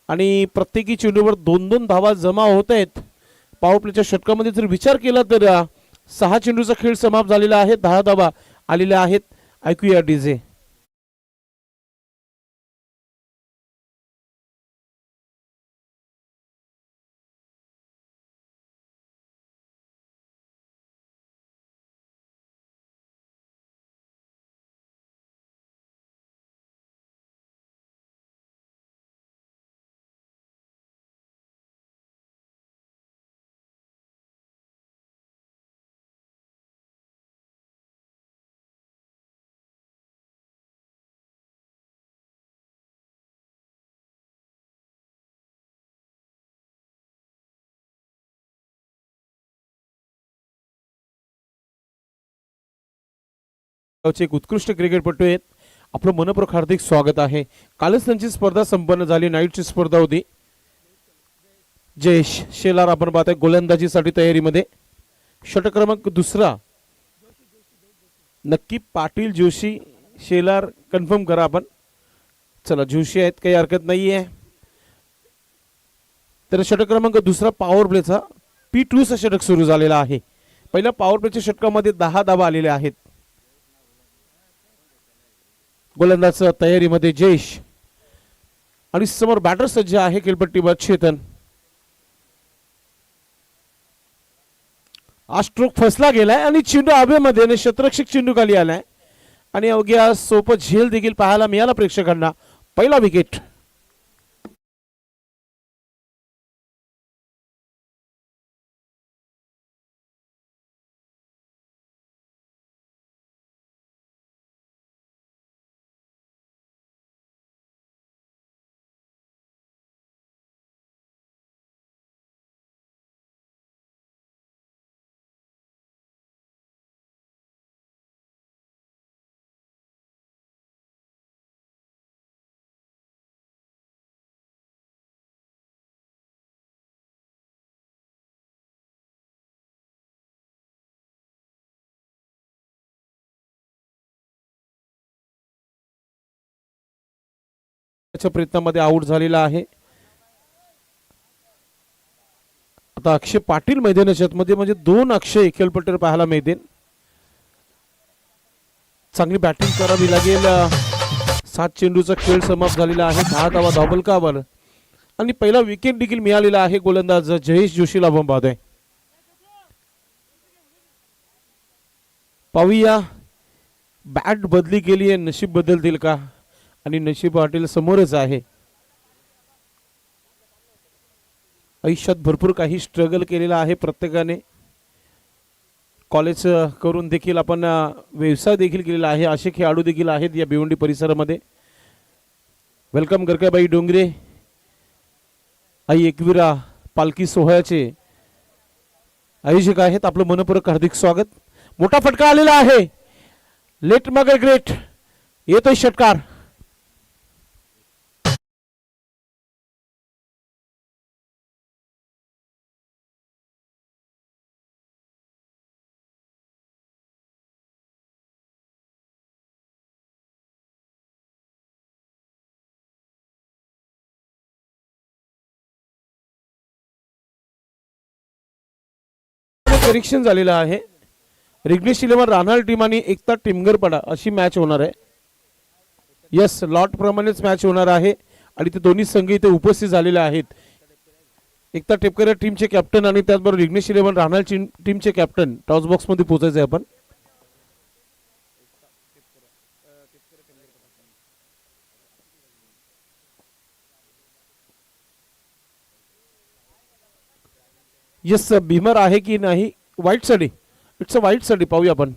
आणि प्रत्येकी चेंडूवर 2-2 धावा जमा होत आहेत. पॉवर प्लेच्या षटकामध्ये जर विचार केला तर 6 चेंडूचा खेळ समाप्त झालेला आहे. 10 धावा आलेल्या आहेत. ऐकूया डीजे. एक उत्कृष्ट क्रिकेटपटू आहेत. आपलं मनपूर्वक हार्दिक स्वागत आहे. कालच त्यांची स्पर्धा संपन्न झाली. नाईटची स्पर्धा होती. जयेश शेलार आपण पाहताय गोलंदाजीसाठी तयारीमध्ये. षटक क्रमांक 2 नक्की पाटील, जोशी, शेलार कन्फर्म करा आपण. चला जोशी आहेत, काही हरकत नाहीये. तर षटक क्रमांक 2 पॉवर प्लेचा P2 चा षटक सुरू झालेला आहे. पहिल्या पॉवर प्लेच्या षटकामध्ये 10 धावा आलेल्या आहेत. गोलंदाज तयारीमध्ये जयेश आणि समोर बॅटर सज्ज आहे खेळपट्टीवर चेतन. हा स्ट्रोक फसला गेलाय आणि चेंडू हवेमध्ये शतरक्षक चेंडू खाली आलाय आणि अवघ्या सोपं झेल देखील पाहायला मिळाला प्रेक्षकांना. पहिला विकेट. प्रयत्नामध्ये आउट झालेला आहे. आता अक्षय पाटील मैदानाच्या आतमध्ये म्हणजे 2 अक्षय खेळपट्टीवर पाहायला मिळतील. चांगली बॅटिंग करावी लागेल. 7 चेंडूचा खेळ समाप्त झालेला आहे. 10 धावा धावफलकावर आणि पहिला विकेट देखील मिळालेला आहे. गोलंदाज जयेश जोशीला आपण पाहतोय. पाहूया बॅट बदली केली आहे, नशीब बदलतील का? आणि नशीब पाटील समोरच आहे. आयुष्यात भरपूर काही स्ट्रगल केलेला आहे प्रत्येकाने. कॉलेज करून देखील आपण व्यवसाय देखील केलेला आहे. असे खेळाडू देखील आहेत या भिवंडी परिसरामध्ये. वेलकम गरकाबाई डोंगरे आई एकविरा पालखी सोहळ्याचे आयोजक आहेत, आपलं मनपूर्वक हार्दिक स्वागत. मोठा फटका आलेला आहे, लेट मगर ग्रेट येतोय षटकार. परीक्षण झालेलं आहे. रिग्नेश इलेव्हन राहणार टीम आणि एकता टिमगरपाडा अशी मॅच होणार आहे. यस, लॉट प्रमाणेच मॅच होणार आहे आणि ते दोन्ही संघ इथे उपस्थित झालेले आहेत. एकता टेपकर टीमचे कॅप्टन आणि त्याचबरोबर रिग्नेश इलेव्हन राहणार टीमचे कॅप्टन टॉस बॉक्स मध्ये पोहोचायचे आपण. यस, भीमर आहे की नाही व्हाईट साठी, इट्स अ व्हाईट साठी पाहूया आपण.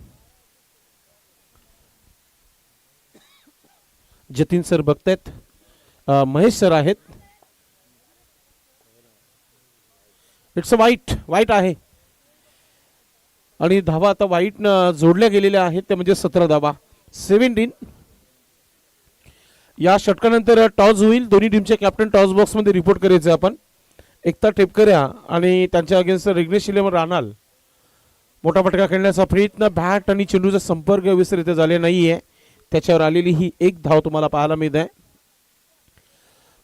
जतीन सर बघतायत, महेश सर आहेत. इट्स अ व्हाईट आहे आणि धावा आता व्हाईट जोडल्या गेलेल्या आहेत, ते म्हणजे 17 धावा 17. या षटकानंतर टॉस होईल. दोन्ही टीमचे कॅप्टन टॉस बॉक्स मध्ये रिपोर्ट करायचे आपण. एकता टेपकऱ्या आणि त्यांच्या अगेन्स्ट रिग्नेश इलेव्हन राहणार. मोठा फटका खेळण्याचा प्रयत्न, बॅट आणि चेंडूचा संपर्क व्यवस्थित झाले नाहीये, त्याच्यावर आलेली ही एक धाव तुम्हाला पाहायला मिळत आहे.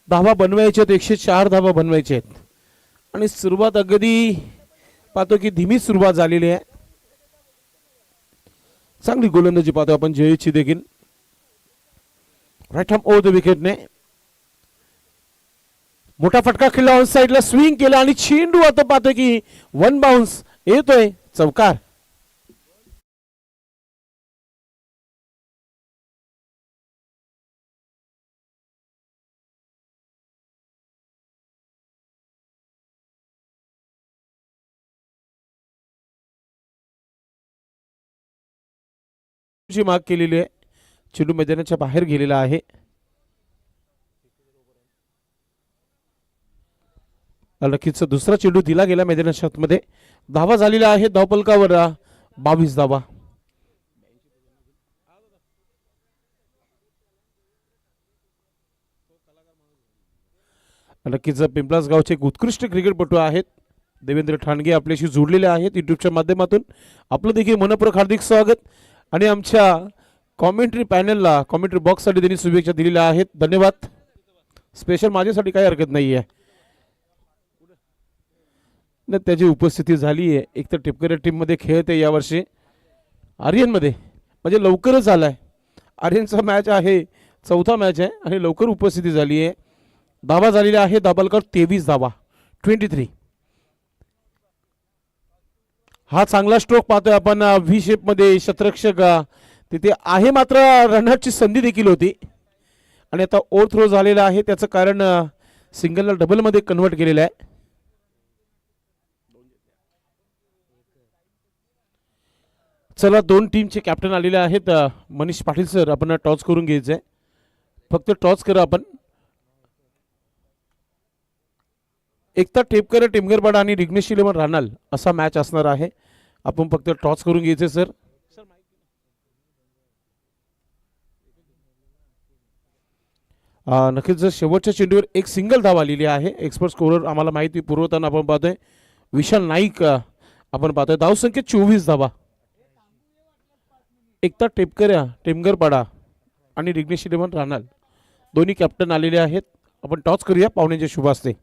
धावा बनवायचे आहेत, 104 धावा बनवायचे आहेत आणि सुरुवात अगदी पाहतो की धीमी सुरुवात झालेली आहे. चांगली गोलंदाजी पाहतो आपण जयची देखील. राईट हॅम ओव्हर द विकेटने मोठा फटका खेळला, ऑन साइडला स्विंग केला आणि चेंडू आता पाहतोय की वन बाउन्स येतोय, चौकार. माग केलेली आहे, चेंडू मैदानाच्या बाहेर गेलेला आहे. नक्कीच दुसरा चेंडू दिला गेला मैदानाच्या आतमध्ये. धावा झालेला आहे धावपलकावर 22 धावा. नक्कीच पिंपलास गावचे एक उत्कृष्ट क्रिकेटपटू आहेत देवेंद्र ठाणगे आपल्याशी जोडलेले आहेत युट्यूबच्या माध्यमातून. आपलं देखील मनपूर्वक हार्दिक स्वागत आणि आमच्या कॉमेंट्री पॅनलला कॉमेंट्री बॉक्ससाठी त्यांनी शुभेच्छा दिलेल्या आहेत, धन्यवाद. स्पेशल माझ्यासाठी काही हरकत नाही आहे, त्याची उपस्थिती झाली आहे. एक तर टिपकर टीममध्ये खेळते यावर्षी आर्यनमध्ये, म्हणजे लवकरच आलाय. आर्यनचा मॅच आहे, चौथा मॅच आहे आणि लवकर उपस्थिती झाली आहे. धावा झालेला आहे दाबलकर 23 धावा 23. हा चांगला स्ट्रोक पाहतोय आपण व्ही शेप मध्ये. शतरक्षक तिथे आहे, मात्र रनआउटची संधी देखील होती आणि आता ओव्हर थ्रो झालेला आहे, त्याचं कारण सिंगलला डबल मध्ये कन्वर्ट केलेलं आहे. चला, दोन टीमचे कॅप्टन आलेले आहेत. मनीष पाटील सर, आपण टॉस करून घ्यायचंय, फक्त टॉस करा आपण. एकता टेपकर टिमगरपाडा आणि रिग्नेश इलेव्हन राहणार असा मॅच असणार आहे. आपण फक्त टॉस करून घ्यायचे सर. नक्कीच जर शेवटच्या चेंडूवर एक सिंगल धाव आलेली आहे. एक्सपर्ट स्कोरर आम्हाला माहिती पुरवताना आपण पाहतोय विशाल नाईक, आपण पाहतोय धावसंख्या 24 धावा. एकता टेपकऱ्या टिमगरपाडा आणि रिग्नेश इलेव्हन राहणार दोन्ही कॅप्टन आलेले आहेत. आपण टॉस करूया पाहुण्यांच्या शुभ असते.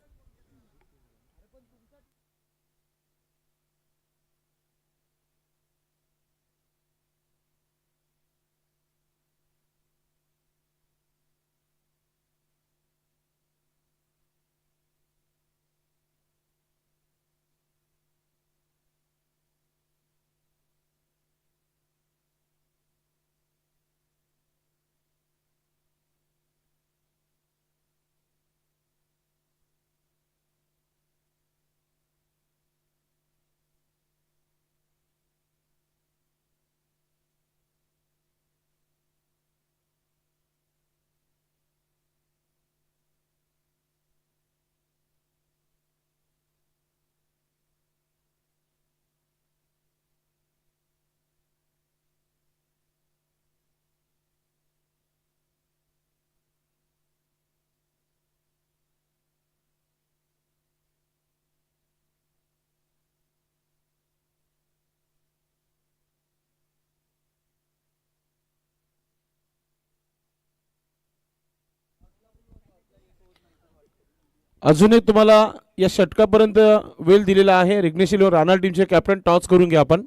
अजून एक तुम्हाला या षटकापर्यंत वेळ दिलेला आहे. रिग्नेश इलेव्हन राणा टीमचे कॅप्टन टॉस करून घ्या आपण.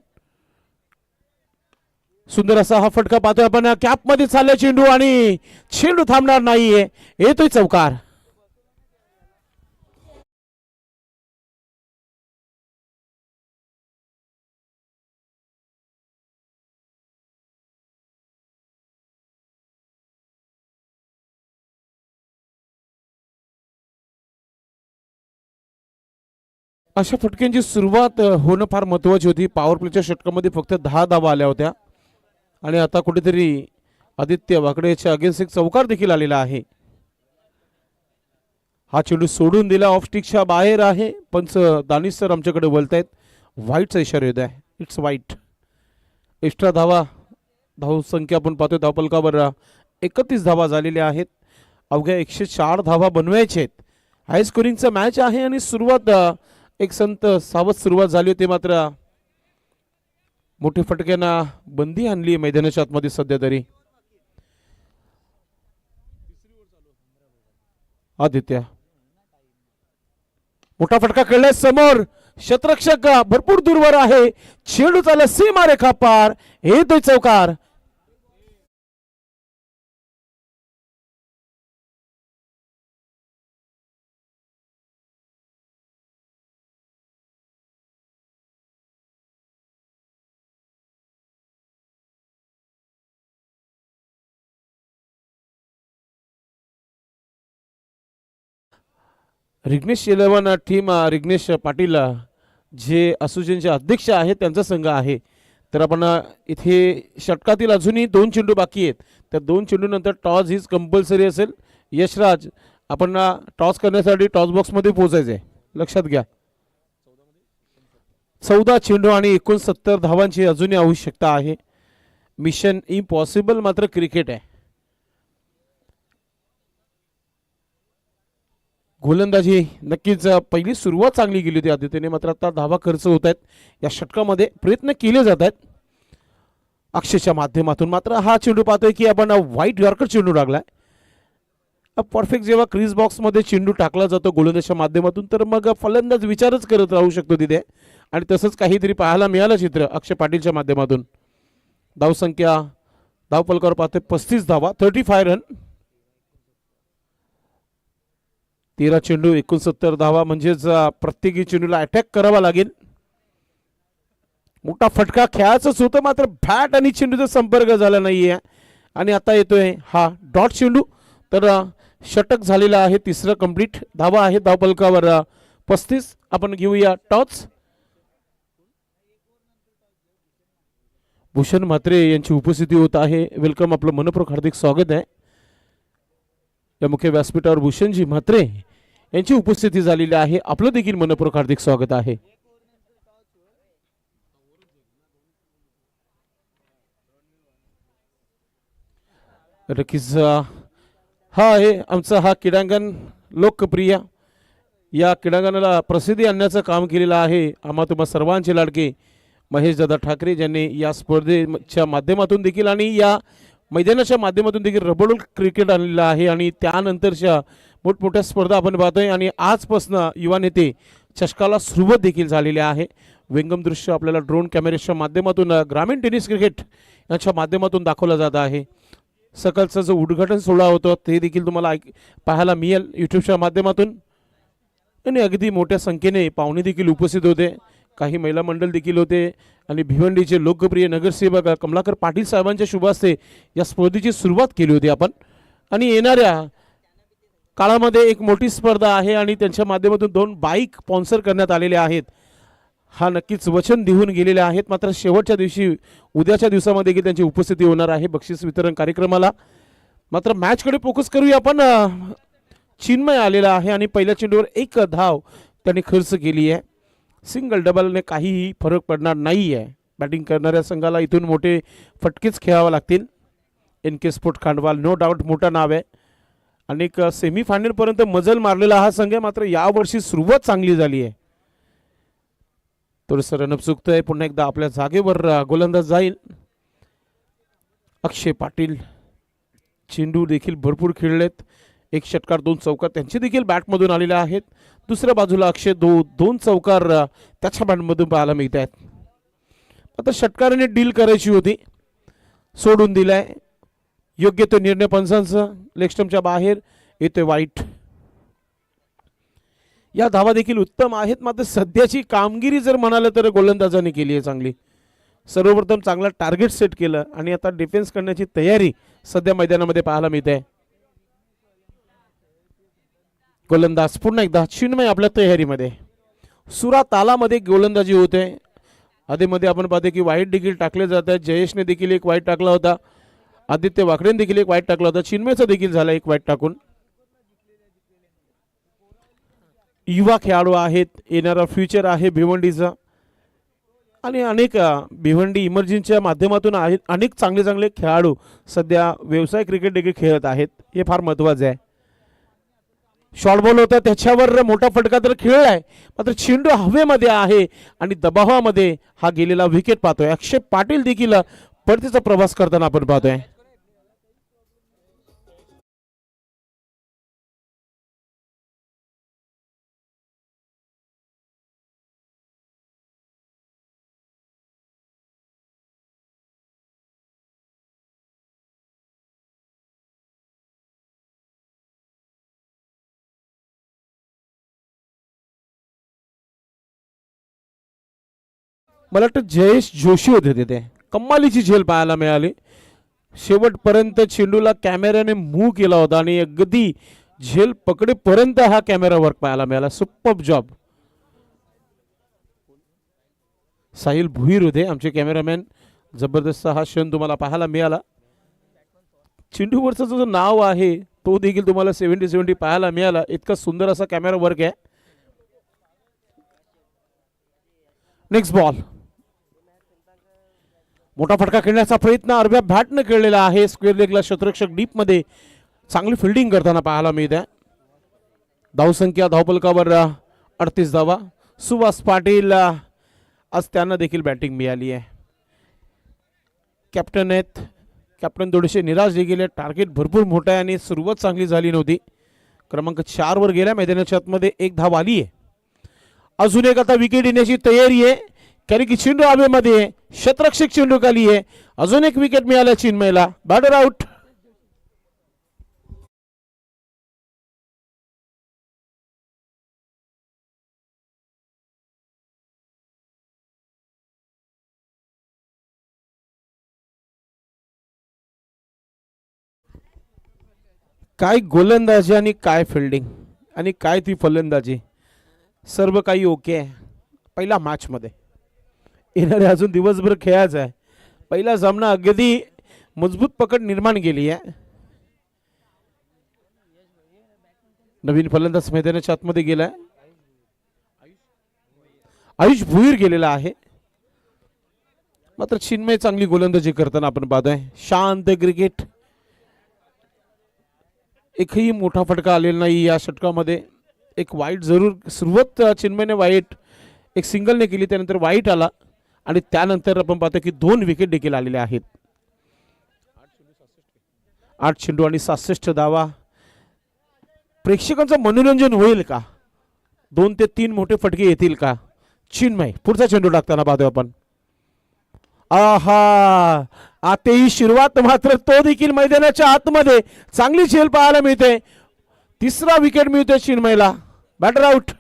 सुंदर असा हा फटका पाहतोय आपण. कॅप मध्ये चाललाय चेंडू आणि चेंडू थांबणार नाहीये. येतोय चौकार. अशा फटक्यांची सुरुवात होणं फार महत्वाची होती. पॉवर प्लेच्या षटकामध्ये फक्त 10 धावा आल्या होत्या आणि आता कुठेतरी आदित्य वाकडेच्या अगेन्स्ट एक चौकार देखील आलेला आहे. हा चेंडू सोडून दिला, ऑफ स्टिकच्या बाहेर आहे. पंच दानिश सर आमच्याकडे बोलतायत, व्हाईटचा इशारा येत आहे. It's white. एक्स्ट्रा धावा, धाव संख्या आपण पाहतोय धावपलकावर 31 धावा झालेल्या आहेत. अवघ्या 104 धावा बनवायचे आहेत. हाय स्कोरिंगचा मॅच आहे आणि सुरुवात एक संत सावध सुरुवात झाली होती, मात्र मोठ्या फटक्यांना बंदी आणली मैदानाच्या आतमध्ये सध्या तरी. आदित्य मोठा फटका खेळलाय समोर. शतरक्षक भरपूर दूरवर आहे. चेंडू चालला सीमा रेखा पार. येतोय चौकार. रिग्नेश इलेव्हन टीम, रिग्नेश पाटील जे असोसिएशनचे अध्यक्ष आहेत त्यांचा संघ आहे. तर आपण इथे षटकातील अजूनही 2 चेंडू बाकी आहेत. त्या 2 चेंडू नंतर टॉस हीच कंपल्सरी असेल. यशराज, आपण टॉस करण्यासाठी टॉस बॉक्समध्ये पोहोचायचं आहे, लक्षात घ्या. 14 चेंडू आणि 69 धावांची अजूनही आवश्यकता आहे. मिशन इम्पॉसिबल मात्र क्रिकेट आहे. गोलंदाजी नक्कीच पहिली सुरुवात चांगली गेली होती आदित्यने, मात्र आता धावा खर्च होत आहेत. या षटकामध्ये प्रयत्न केले जात आहेत अक्षयच्या माध्यमातून. मात्र हा चेंडू पाहतोय की आपण व्हाईट यॉर्कर चेंडू टाकलाय. परफेक्ट जेव्हा क्रीज बॉक्समध्ये चेंडू टाकला जातो गोलंदाजच्या माध्यमातून, तर मग फलंदाज विचारच करत राहू शकतो तिथे. आणि तसंच काहीतरी पाहायला मिळालं चित्र अक्षय पाटीलच्या माध्यमातून. धावसंख्या धावपलकावर पाहतोय 35 धावा, 35 रन. 13 चेंडू 69 धावा, म्हणजेच प्रत्येकी चेंडूला अटॅक करावा लागेल. मोठा फटका खेळायचंच होतं, मात्र बॅट आणि चेंडूचा संपर्क झाला नाहीये. आणि आता येतोय हा डॉट चेंडू. तर षटक झालेला आहे, तिसरं कंप्लीट. धावा आहे धावपलकावर 35. आपण घेऊया टॉस. भूषण म्हात्रे यांची उपस्थिती होत आहे. वेलकम, आपलं मनपूर्वक हार्दिक स्वागत आहे. या मुख्य व्यासपीठावर भूषणजी म्हात्रे यांची उपस्थिती झालेली आहे. आपलं देखील मनपूर्वक हार्दिक स्वागत आहे. नक्कीच हा आहे आमचा हा क्रीडांगण लोकप्रिय. या क्रीडांगणाला प्रसिद्धी आणण्याचं काम केलेलं आहे आम्हा तुम्हा सर्वांचे लाडके महेश दादा ठाकरे, ज्यांनी या स्पर्धेच्या माध्यमातून देखील आणि या मैदानाच्या माध्यमातून देखील रबडोल क्रिकेट आणलेलं आहे. आणि त्यानंतरच्या मोठमोठ्या स्पर्धा आपण पाहतोय. आणि आजपासून युवा नेते चषकाला सुरुवात देखील झालेली आहे. व्यंगम दृश्य आपल्याला ड्रोन कॅमेऱ्याच्या माध्यमातून ग्रामीण टेनिस क्रिकेट यांच्या माध्यमातून दाखवलं जात आहे. सकाळचं जो उद्घाटन सोहळा होता ते देखील तुम्हाला पाहायला मिळेल यूट्यूबच्या माध्यमातून. आणि अगदी मोठ्या संख्येने पाहुणे देखील उपस्थित होते. काही महिला मंडळ देखील होते. आणि भिवंडीचे लोकप्रिय नगरसेवक कमलाकर पाटील साहेबांच्या शुभ हस्ते या स्पर्धेची सुरुवात केली होती आपण. आणि येणाऱ्या काळामध्ये एक मोठी स्पर्धा आहे आणि त्यांच्या माध्यमातून 2 बाईक स्पॉन्सर करण्यात आलेले आहेत. हा नक्कीच वचन देऊन गेलेले आहेत. मात्र शेवटच्या दिवशी उद्याच्या दिवसामध्ये देखील त्यांची उपस्थिती होणार आहे बक्षीस वितरण कार्यक्रमाला. मात्र मॅचकडे फोकस करूया आपण. चिन्मय आलेला आहे आणि पहिल्या चेंडूवर 1 धाव त्यांनी खर्च केली आहे. सिंगल डबलने काहीही फरक पडणार नाही आहे. बॅटिंग करणाऱ्या संघाला इथून मोठे फटकेच खेळावे लागतील. NK स्पोर्ट खांडवाल नो डाऊट मोठं नाव आहे. अनेक सेमीफायनलपर्यंत मजल मारलेला हा संघ आहे. मात्र यावर्षी सुरुवात चांगली झाली आहे. थोडंसं रनअप चुकतंय. पुन्हा एकदा आपल्या जागेवर गोलंदाज जाईल अक्षय पाटील. चेंडू देखील भरपूर खेळलेत. एक षटकार 2 चौकार त्यांचे देखील बॅटमधून आलेले आहेत. दुसऱ्या बाजूला अक्षय 2 चौकार त्याच्या बॅटमधून पाहायला मिळत आहेत. आता षटकाराने डील करायची होती, सोडून दिलाय. योग्य तो निर्णय पंचांचा. लेग स्टंपच्या बाहेर येतोय वाईट. या धावा देखील उत्तम आहेत, मात्र सध्याची कामगिरी जर म्हणाल तर गोलंदाजाने केली आहे चांगली. सर्वप्रथम चांगला टार्गेट सेट केलं आणि आता डिफेन्स करण्याची तयारी सध्या मैदानामध्ये पाहायला मिळते. गोलंदाज पुन्हा एकदा चिन्मय आपल्या तयारीमध्ये. सुरा तालामध्ये गोलंदाजी होते. आधीमध्ये आपण पाहतो की वाईट देखील टाकले जात आहेत. जयेशने देखील एक वाईट टाकला होता. आदित्य वाकडेने देखील एक वाईट टाकला होता. चिन्मयचा देखील झाला एक वाईट टाकून. युवा खेळाडू आहेत, येणारा फ्युचर आहे भिवंडीचा आणि अनेक भिवंडी इमर्जिंगच्या माध्यमातून आहेत अनेक चांगले चांगले खेळाडू सध्या व्यवसाय क्रिकेट देखील खेळत आहेत. हे फार महत्त्वाचं आहे. शॉर्ट बॉल होता त्याच्यावर मोठा फटका तर खेळलाय, मात्र चेंडू हवेमध्ये आहे आणि दबावामध्ये हा गेलेला विकेट पाहतोय. अक्षय पाटील देखील परतीचा प्रवास करताना आपण पाहतोय. मला वाटतं जयेश जोशी होते तिथे. कमालीची झेल पाहायला मिळाली. शेवटपर्यंत चेंडूला कॅमेऱ्याने मूव्ह केला होता आणि अगदी झेल पकडेपर्यंत हा कॅमेरा वर्क पाहायला मिळाला. Superb job. साहिल भुईर होते आमचे कॅमेरामॅन. जबरदस्त हा क्षण तुम्हाला पाहायला मिळाला. चेंडूवरचं जो नाव आहे तो देखील तुम्हाला 70-70 पाहायला मिळाला. इतका सुंदर असा कॅमेरा वर्क आहे. Next ball. मोठा फटका खेळण्याचा प्रयत्न अरब्या बॅटने केलेला आहे. स्क्वेअर लेगला क्षेत्ररक्षक डीप मध्ये चांगली फिल्डिंग करताना पाहायला मिळते. धावसंख्या धावपलकावर 38 धावा. सुभाष पाटील आज त्यांना देखील बॅटिंग मिळाली आहे. कॅप्टन आहेत. कॅप्टन थोडेसे निराश देखील आहे. टार्गेट भरपूर मोठा आहे आणि सुरुवात चांगली झाली नव्हती. क्रमांक 4 वर गेल्या मैदानाच्या आतमध्ये एक धाव आली आहे. अजून एक आता विकेट येण्याची तयारी आहे, कारण की चेंडू हवेमध्ये क्षेत्ररक्षक चेंडू खाली आहे. अजून एक विकेट मिळाला चिन्मयला. Batter out. काय गोलंदाजी आणि काय फिल्डिंग आणि काय ती फलंदाजी, सर्व काही ओके आहे. पहिला मॅच मध्ये येणारे अजून दिवसभर खेळायचा आहे. पहिला सामना अगदी मजबूत पकड निर्माण केली आहे. नवीन फलंदाज मैदानाच्या आतमध्ये गेलाय. आयुष भुईर गेलेला आहे. मात्र चिन्मय चांगली गोलंदाजी करताना आपण पाहतोय. शांत क्रिकेट. एकही मोठा फटका आलेला नाही या षटकामध्ये. एक वाईट जरूर सुरुवात चिन्मयने वाईट एक सिंगलने केली, त्यानंतर वाईट आला आणि त्यानंतर आपण पाहतो की 2 विकेट देखील आलेले आहेत. 8 चेंडू आणि 67 धावा. प्रेक्षकांचं मनोरंजन होईल का? 2 ते 3 मोठे फटके येतील का? चिन्मय पुढचा चेंडू टाकताना पाहतोय आपण. आहा, आता ही सुरुवात मात्र तो देखील मैदानाच्या आतमध्ये चांगली झेल पाहायला मिळते. तिसरा विकेट मिळतोय चिन्मयला. Batter out.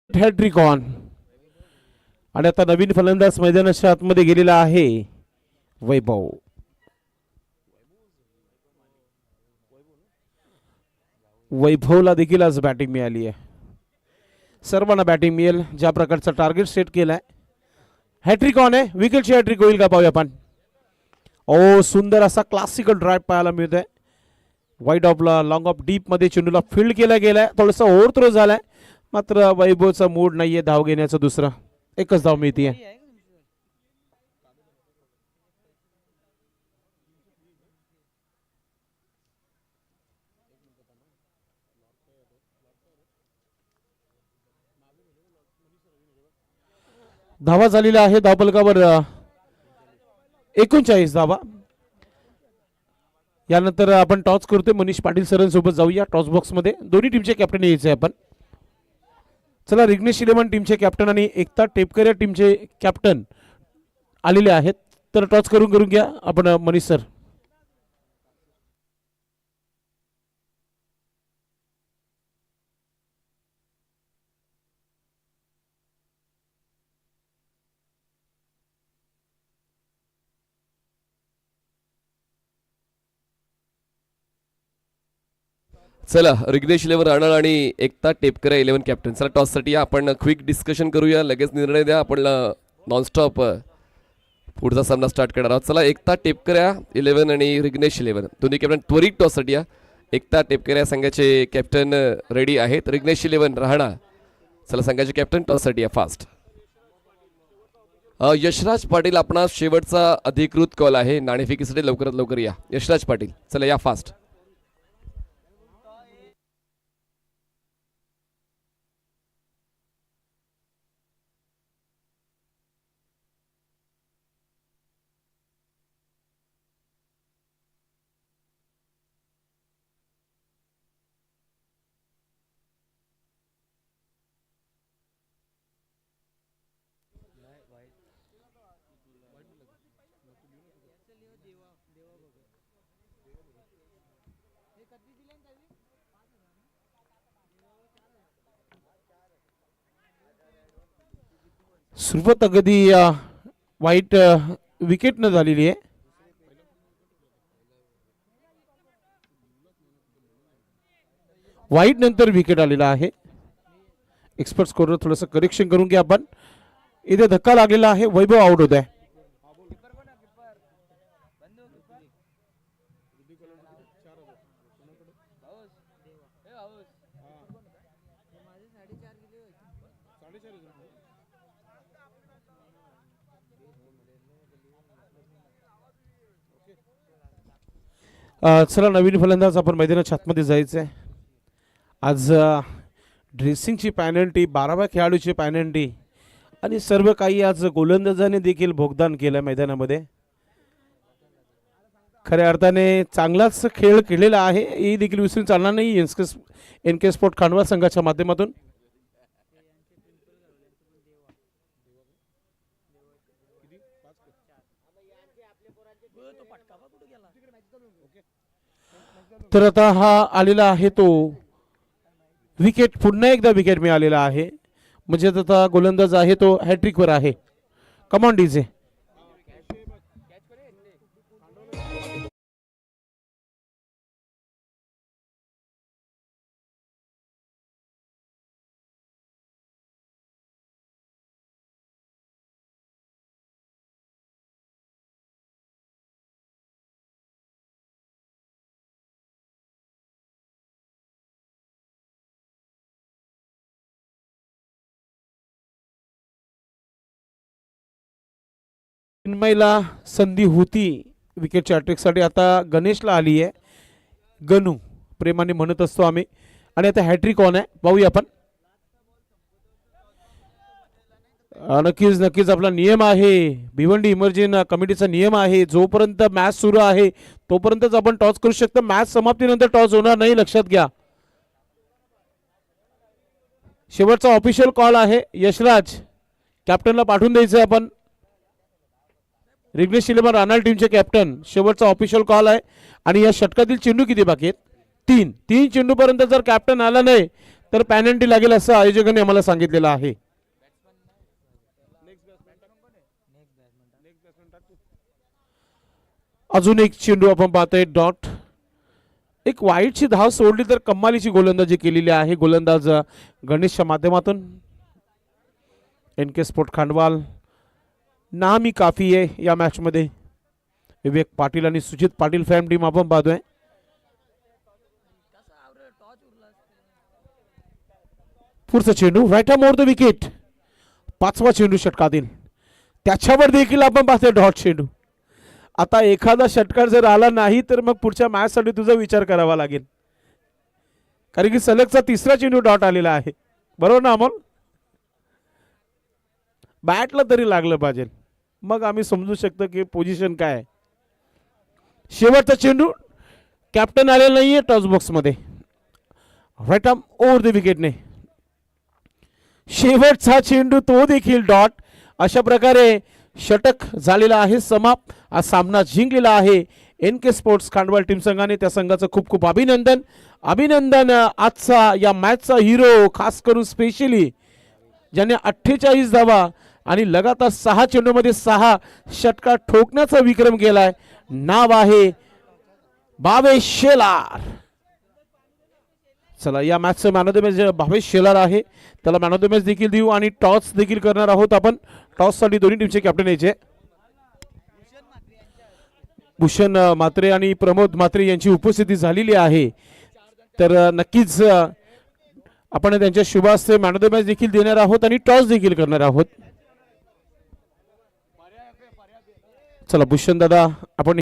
Hat-trick on. आणि आता नवीन फलंदाज मैदानाच्या आतमध्ये गेलेला आहे वैभव. वैभवला देखील आज बॅटिंग मिळाली आहे. सर्वांना बॅटिंग मिळेल. ज्या प्रकारचा टार्गेट सेट केलाय. हॅट्रिक ऑन आहे. विकेटची हॅट्रिक होईल का पाहूया आपण. ओ, सुंदर असा क्लासिकल ड्राईव्ह पाहायला मिळतोय. वाईड ऑफला लॉंग ऑफ डीप मध्ये चेंडूला फील्ड केला गेलाय, थोडासा ओव्हर थ्रो झालाय, मात्र वैभवचा मूड नाहीये धाव घेण्याचा. दुसरा एकच धाव मिळतीये. धावा झालेल्या आहे धावफलकावर 39 धावा. यानंतर आपण टॉस करतोय मनीष पाटील सरांसोबत जाऊया टॉस बॉक्स मध्ये. दोन्ही टीमचे कॅप्टन यायचे आपण. चला रिग्नेश इलेव्हन टीमचे कॅप्टन आणि एकता टेपकर या टीमचे कॅप्टन आलेले आहेत. तर टॉस करून घ्या आपण मनीष सर. चला रिग्नेश इलेव्हन राणा आणि एकता टेपकर 11 कॅप्टन. चला टॉससाठी या आपण क्विक डिस्कशन करूया, लगेच निर्णय द्या. आपण नॉनस्टॉप पुढचा सामना स्टार्ट करणार आहोत. चला एकता टेपकर या 11 आणि रिग्नेश इलेव्हन दोन्ही कॅप्टन त्वरित टॉससाठी या. एकता टेपकर या संघाचे कॅप्टन रेडी आहेत. रिग्नेश इलेव्हन राणा चला संघाचे कॅप्टन टॉससाठी या फास्ट. यशराज पाटील आपणास शेवटचा अधिकृत कॉल आहे नाणेफेकीसाठी, लवकरात लवकर या. यशराज पाटील चला या फास्ट. सुरुवात अगदी वाईट विकेट न झालेली आहे. वाईट नंतर विकेट आलेला आहे. एक्सपर्ट स्कोरर थोडंसं करेक्शन करून घ्या आपण. इथे धक्का लागलेला आहे, वैभव आउट होत आहे. चला नवीन फलंदाज आपण मैदानाच्या आतमध्ये जायचं आहे. आज ड्रेसिंगची पॅनल्टी, 12व्या खेळाडूची पॅनल्टी आणि सर्व काही आज गोलंदाजाने देखील भोगदान केलं मैदानामध्ये. खऱ्या अर्थाने चांगलाच खेळ खेळलेला आहे, हे देखील विसरून चालणार नाही NK स्पोर्ट खांडवा संघाच्या माध्यमातून. तर आता हा आलेला आहे तो विकेट, पुन्हा एकदा विकेट मिळालेला आहे. म्हणजे आता गोलंदाज आहे तो हॅट्रिक वर आहे. Come on DJ. चिन्मयला संधी होती विकेटच्या हॅट्रिकसाठी, आता गणेशला आली आहे. गणू प्रेमाने म्हणत असतो आम्ही. आणि आता हॅट्रिक ऑन आहे, पाहूया आपण. नक्कीच आपला नियम आहे, भिवंडी इमर्जिन कमिटीचा नियम आहे, जोपर्यंत मॅच सुरू आहे तोपर्यंतच आपण टॉस करू शकतो. मॅच समाप्तीनंतर टॉस होणार नाही, लक्षात घ्या. शेवटचा ऑफिशियल कॉल आहे. यशराज कॅप्टनला पाठवून द्यायचं आपण. रिग्नेश इलेव्हन राणा टीमचे कॅप्टन, शेवटचा ऑफिशियल कॉल आहे. आणि या षटकातील चेंडू किती बाकी आहेत? 3 चेंडू पर्यंत जर कॅप्टन आला नाही तर पॅनल्टी लागेल असं आयोजकांनी आम्हाला सांगितलेलं आहे. अजून एक चेंडू आपण पाहतोय डॉट. एक वाईटची धाव सोडली तर कमालीची गोलंदाजी केलेली आहे गोलंदाज गणेशच्या माध्यमातून. NK स्पोर्ट खांडवाल नामी काफी आहे या मॅच मध्ये. विवेक पाटील आणि सुजित पाटील फॅम टीम आपण पाहतोय. पुढचा चेंडू राईट मोर द विकेट. 5वा चेंडू षटकातील, त्याच्यावर देखील आपण पाहतोय डॉट चेंडू. आता एखादा षटकार जर आला नाही तर मग पुढच्या मॅचसाठी तुझा विचार करावा लागेल, कारण की सलगचा 3रा चेंडू डॉट आलेला आहे. बरोबर ना अमोल? बॅटला तरी लागलं पाहिजे, मग आम्ही समजू शकतो की पोझिशन काय आहे. शेवटचा चेंडू, कॅप्टन आलेला नाहीये टॉस बॉक्स मध्ये. राईट आर्म ओव्हर द विकेटने. शेवटचा चेंडू तो देखील डॉट. अशा प्रकारे षटक झालेला आहे समाप्त. हा सामना जिंकलेला आहे NK स्पोर्ट्स खांडवाल टीम संघाने. त्या संघाचं खूप खूप अभिनंदन. अभिनंदन आजचा या मॅचचा हिरो, खास करून स्पेशली ज्याने 48 धावा आणि लगातार 6 चेंडूमध्ये 6 षटकार ठोकण्याचा विक्रम केलाय. नाव आहे भावेश शेलार. चला, या मॅचचं man of the match Bhavesh Shelar आहे, त्याला मॅन ऑफ द मॅच देखील देऊ आणि टॉस देखील करणार आहोत आपण. टॉससाठी दोन्ही टीमचे कॅप्टन यायचे. भूषण म्हात्रे आणि प्रमोद म्हात्रे यांची उपस्थिती झालेली आहे, तर नक्कीच आपण त्यांच्या शुभ हस्ते मॅन ऑफ द मॅच देखील देणार आहोत आणि टॉस देखील करणार आहोत. चला भूषण दादा, आपण